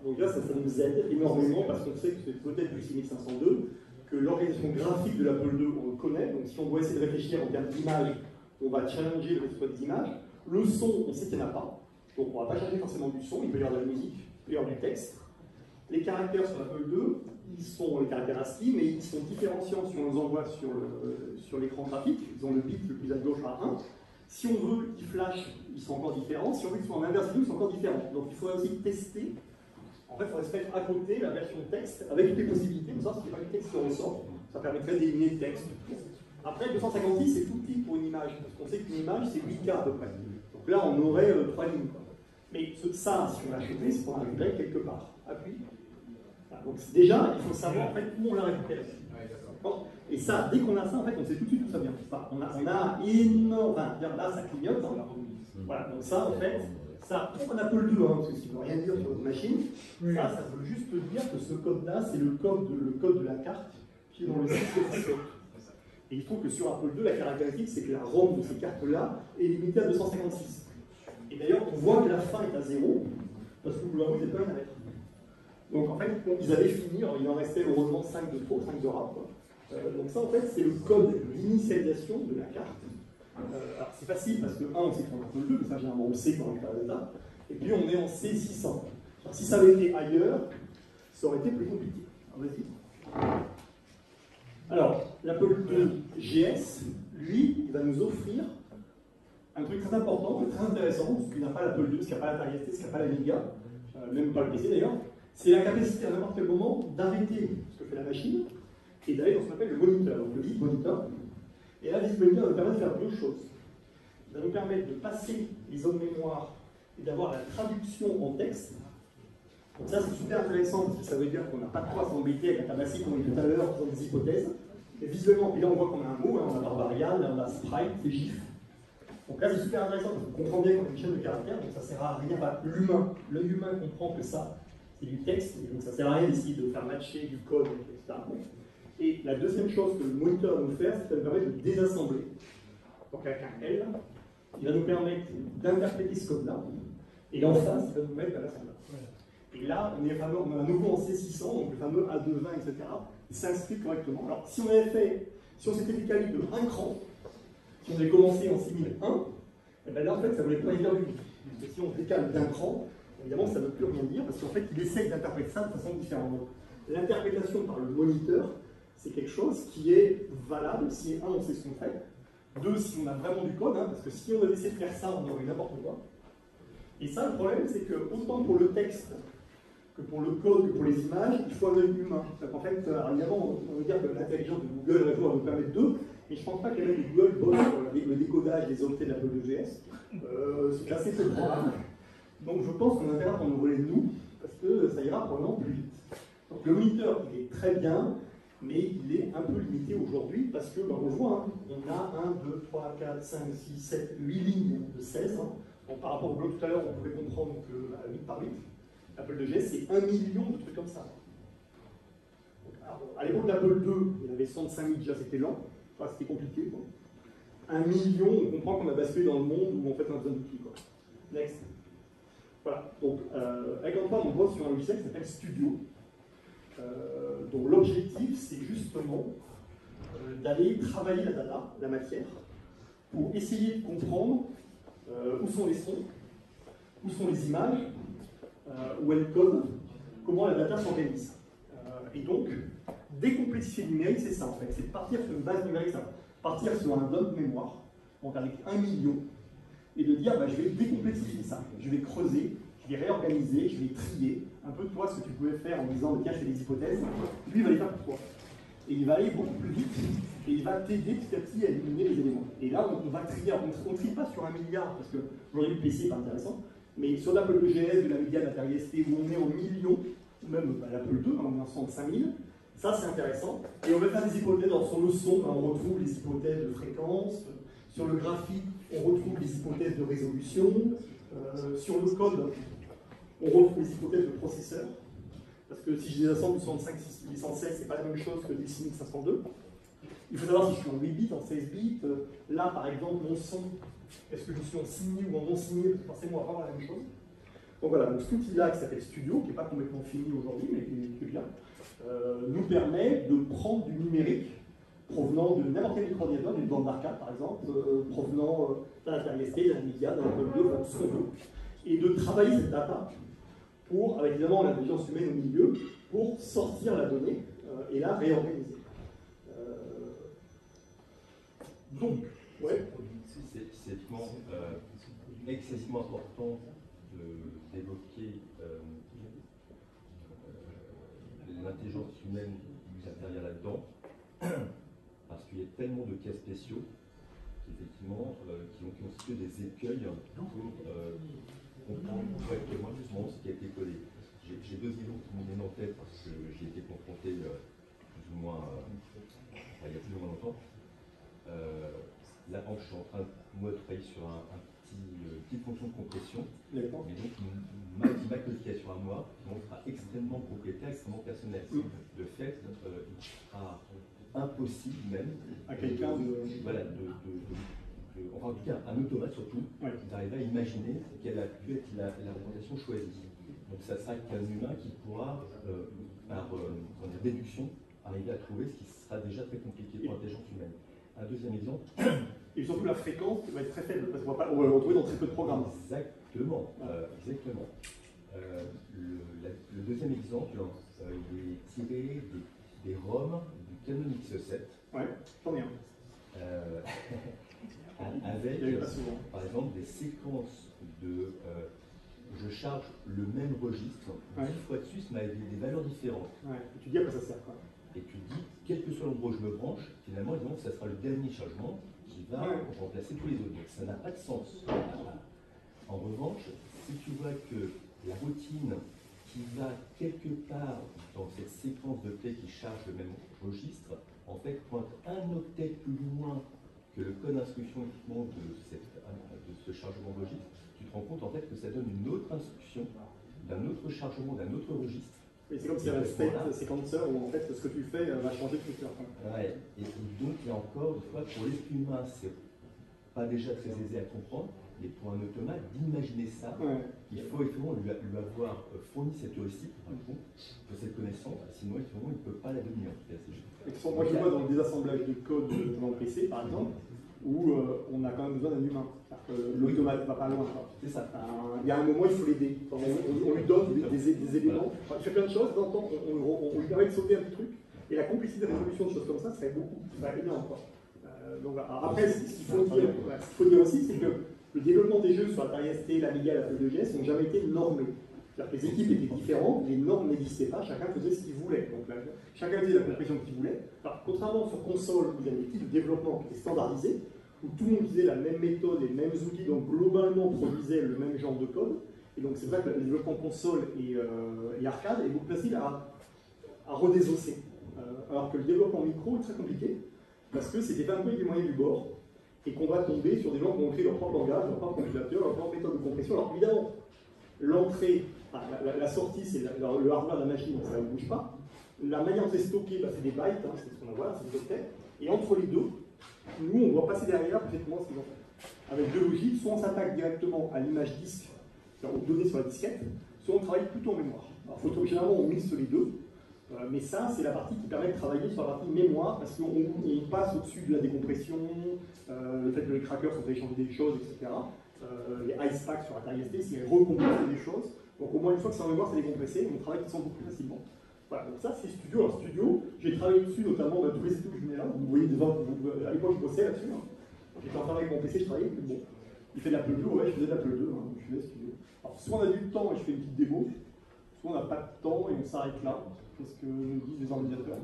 Donc là, ça nous aide énormément parce qu'on sait que c'est peut-être du 6502, que l'organisation graphique de l'Apple II, on le connaît. Donc si on doit essayer de réfléchir en termes d'image, on va challenger le résultat des images. Le son, on sait qu'il n'y en a pas. Donc on ne va pas chercher forcément du son, il peut y avoir de la musique, il peut y avoir du texte. Les caractères sur l'Apple II, ils sont les caractères ASCII, mais ils sont différenciants si on les envoie sur l'écran graphique. Ils ont le bit le plus à gauche à 1. Si on veut qu'ils flashent, ils sont encore différents. Si on veut qu'ils soient en inverse, ils sont encore différents. Donc il faut aussi tester. En fait, il faudrait se mettre à côté la version texte avec toutes les possibilités, comme ça, s'il n'y a pas le texte qui ressort, ça permettrait d'éliminer le texte. Après, 256, c'est tout petit pour une image, parce qu'on sait qu'une image, c'est 8K à peu près. Donc là, on aurait 3 lignes. Quoi. Mais ça, si on l'a chopé, c'est pour la récupérer quelque part. Appuie. Voilà, donc déjà, il faut savoir en fait où on l'a récupéré. Et ça, dès qu'on a ça, en fait, on sait tout de suite où ça vient. Enfin, on a énorme. Enfin, là, ça clignote. Hein. Voilà, donc ça, en fait. Ça, on Apple II, parce que ça ne veut rien dire sur votre machine, ça veut juste dire que ce code-là, c'est le code de la carte qui est dans le site officiel. Et il se trouve que sur Apple II, la caractéristique, c'est que la ROM de ces cartes-là est limitée à 256. Et d'ailleurs, on voit que la fin est à 0, parce que vous l'avez, vous n'êtes pas une à mettre. Donc en fait, ils avaient fini, il en restait heureusement 5 de trop, 5 de rap. Donc ça, en fait, c'est le code d'initialisation de la carte. Alors c'est facile parce que, on sait qu'on a Apple II, mais ça généralement on le sait quand on récupère la data, et puis on est en C600. Alors, si ça avait été ailleurs, ça aurait été plus compliqué. Alors, vas-y. Alors, l'Apple II GS, lui, il va nous offrir un truc très important, très intéressant, ce qui n'a pas l'Apple II, ce qui n'a pas l'Atari ST, ce qui n'a pas l'Amiga, même pas le PC d'ailleurs, c'est la capacité à n'importe quel moment d'arrêter ce que fait la machine et d'aller dans ce qu'on appelle le moniteur, donc le lead monitor. Et là, le moniteur nous permet de faire deux choses. Il va nous permettre de passer les zones mémoire et d'avoir la traduction en texte. Donc ça, c'est super intéressant parce que ça veut dire qu'on n'a pas trop à s'embêter avec la tabacie qu'on a dit tout à l'heure dans des hypothèses. Et visuellement, puis là, on voit qu'on a un mot, on a Barbarian, on a Sprite, et GIF. Donc là, c'est super intéressant parce qu'on comprend bien qu'on a une chaîne de caractères, donc ça sert à rien. L'œil humain comprend que ça, c'est du texte, et donc ça sert à rien d'essayer de faire matcher du code, etc. Et la deuxième chose que le moniteur va nous faire, c'est qu'il va nous permettre de désassembler. Donc avec un L, il va nous permettre d'interpréter ce code-là, et en face, il va nous mettre à l'assemblage. Et là, on est à nouveau en C600, donc le fameux A220, etc. Il s'inscrit correctement. Alors, si on s'était décalé de un cran, si on avait commencé en 6001, et bien là, en fait, ça ne voulait pas dire du tout. Parce que si on se décale d'un cran, évidemment, ça ne veut plus rien dire, parce qu'en fait, il essaye d'interpréter ça de façon différente. Donc, l'interprétation par le moniteur, c'est quelque chose qui est valable si, on sait ce qu'on fait, 2, si on a vraiment du code, parce que si on avait essayé de faire ça, on aurait n'importe quoi. Et ça, le problème, c'est que autant pour le texte que pour le code, que pour les images, il faut un œil humain. Donc en fait, évidemment, on veut dire que l'intelligence de Google va nous permettre d'eux, mais je ne pense pas que les mecs de Google bossent sur le décodage des octets de la 2GS. C'est assez peu probable. Donc je pense qu'on a intérêt à prendre le relais de nous, Donc le moniteur, il est très bien, mais il est un peu limité aujourd'hui parce que, on le voit, hein, on a 1, 2, 3, 4, 5, 6, 7, 8 lignes de 16. Hein. Donc, par rapport au bloc tout à l'heure, on pouvait comprendre que 8 par 8, l'Apple 2GS, c'est 1 million de trucs comme ça. Donc, alors, à l'époque de l'Apple 2, il y avait 65 000, déjà c'était lent, enfin, c'était compliqué. Quoi. 1 million, on comprend qu'on a basculé dans le monde où en fait on a besoin d'outils. Next. Voilà, donc avec Antoine, on bosse sur un logiciel qui s'appelle Studio. Donc l'objectif, c'est justement d'aller travailler la data, la matière, pour essayer de comprendre où sont les sons, où sont les images, où est le code, comment la data s'organise. Et donc, décomplexifier le numérique, c'est ça en fait, c'est de partir sur une base numérique simple, partir sur un bloc de mémoire, donc avec 1 million, et de dire, bah, je vais décomplexifier ça, je vais creuser, je vais réorganiser, je vais trier, un peu toi ce que tu pouvais faire en disant, tiens, je fais des hypothèses, lui il va les faire pour toi. Et il va aller beaucoup plus vite, et il va t'aider petit à petit à éliminer les éléments. Et là, on va trier, on ne trie pas sur 1 milliard, parce que aujourd'hui le PC n'est pas intéressant, mais sur l'Apple 2GS, de la média, de la Atari ST, où on est en millions, ou même l'Apple 2, on est en 65 000, ça c'est intéressant. Et on va faire des hypothèses, sur le son, on retrouve les hypothèses de fréquence, sur le graphique, on retrouve les hypothèses de résolution, sur le code, on retrouve les hypothèses de processeur, parce que si je désassemble du 65 816, c'est pas la même chose que du 6502. Il faut savoir si je suis en 8 bits, en 16 bits. Là, par exemple, mon son, est-ce que je suis en signé ou en non signé? Parce que forcément, on va avoir la même chose. Donc voilà, donc cet outil-là qui s'appelle Studio, qui n'est pas complètement fini aujourd'hui, mais qui est bien, nous permet de prendre du numérique provenant de n'importe quel micro-ordinateur, d'une bande d'arcade par exemple, provenant d'un Atari ST, d'un Amiga, d'un Apple II, enfin, ce qu'on veut, et de travailler cette data pour, avec évidemment l'intelligence humaine au milieu, pour sortir la donnée et la réorganiser. Donc, ouais. C'est effectivement excessivement important d'évoquer l'intelligence humaine qui nous intervient là-dedans, parce qu'il y a tellement de cas spéciaux effectivement, qui ont constitué des écueils pour comprendre correctement justement ce qui a été codé. J'ai deux exemples qui me viennent en tête parce que j'y ai été confronté plus ou moins il y a plus ou moins longtemps. Là, je suis en train de travailler sur une petite fonction de compression, mais donc ma codification à moi sera extrêmement propriétaire, extrêmement personnelle. De fait, il sera impossible même à quelqu'un voilà, enfin en tout cas un automate surtout, d'arriver à imaginer quelle a pu être la représentation choisie. Donc ça sera qu'un humain qui pourra, par déduction, arriver à trouver ce qui sera déjà très compliqué pour l'intelligence humaine. Un deuxième exemple. Et surtout la fréquence qui va être très faible, parce qu'on va le retrouver dans très peu de programmes. Exactement. Exactement. Le deuxième exemple, il est tiré des ROM du Canon X7. Ouais, j'en ai un. Avec, par exemple, des séquences de... je charge le même registre, 10 fois de suite, mais avec des valeurs différentes. Ouais. Et tu dis à quoi ça sert, quoi. Et tu dis, quel que soit l'endroit où je me branche, finalement, disons que ça sera le dernier chargement qui va remplacer tous les autres. Donc ça n'a pas de sens. En revanche, si tu vois que la routine qui va quelque part dans cette séquence d'octets qui charge le même registre, en fait, pointe un octet plus loin que le code d'instruction de ce chargement de registre, tu te rends compte en fait que ça donne une autre instruction d'un autre chargement, d'un autre registre. Et c'est comme s'il y avait un state séquenceur où en fait ce que tu fais va changer tout le temps. Ouais. Et donc il y a encore une fois, pour l'esprit humain, c'est pas déjà très aisé à comprendre, mais pour un automate, d'imaginer ça, il faut effectivement lui avoir fourni cette heuristique, de cette connaissance, sinon effectivement il ne peut pas la dominer. Moi je vois dans le désassemblage de code dans le PC par exemple, où on a quand même besoin d'un humain. L'automate ne va pas loin. C'est ça. Il y a un moment, il faut l'aider. On lui donne des éléments. Enfin, il fait plein de choses, on lui permet de sauver un petit truc. Et la complicité de résolution de choses comme ça serait énorme. Donc, après, ce qu'il faut dire aussi, c'est que le développement des jeux sur Atari ST, l'Amiga, l'Apple 2GS n'ont jamais été normés. C'est-à-dire que les équipes étaient différentes, les normes n'existaient pas, chacun faisait ce qu'il voulait. Donc, chacun faisait la compression qu'il voulait. Alors, contrairement sur console, où il y a des types de développement qui étaient standardisés, où tout le monde utilisait la même méthode, les mêmes outils, donc globalement produisait le même genre de code. Et donc c'est vrai que le développement console et arcade est beaucoup plus facile à redésosser. Alors que le développement micro est très compliqué, parce que c'est des 20 avec des moyens du bord, et qu'on va tomber sur des gens qui vont créer leur propre langage, leur propre compilateur, leur propre méthode de compression. Alors évidemment, l'entrée, la sortie, c'est le hardware de la machine, donc ça ne bouge pas. La manière de stocker, bah, c'est des bytes, hein, c'est ce qu'on voit, c'est des octets. Et entre les deux, nous, on doit passer derrière parfaitement ce qu'ils ont fait. Avec deux logiques, soit on s'attaque directement à l'image disque, c'est-à-dire aux données sur la disquette, soit on travaille plutôt en mémoire. Alors, généralement, on mixe les deux. Mais ça, c'est la partie qui permet de travailler sur la partie mémoire, parce qu'on passe au-dessus de la décompression, le fait que les crackers sont échanger des choses, etc. Les ice packs sur Atari ST, c'est recompresser des choses. Donc au moins une fois que c'est en mémoire, c'est décompressé, on travaille qui sont beaucoup plus facilement. Voilà, donc ça c'est Studio. Alors Studio, j'ai travaillé dessus notamment tous les études que je mets là. Vous voyez, à l'époque je bossais là-dessus. Hein. J'étais en train avec mon PC, je travaillais, mais bon. Il fait de l'Apple 2, ouais, je faisais de l'Apple 2, hein, je faisais Studio. Alors soit on a du temps et je fais une petite démo, soit on n'a pas de temps et on s'arrête là. Qu'est-ce que nous disent les organisateurs?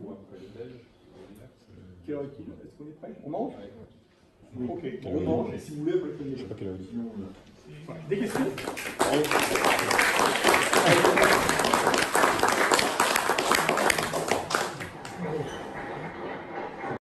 Quelle heure est-il? Est-ce qu'on est prêt? On mange? Ok, on mange, et si vous voulez, vous pouvez le faire. Des questions?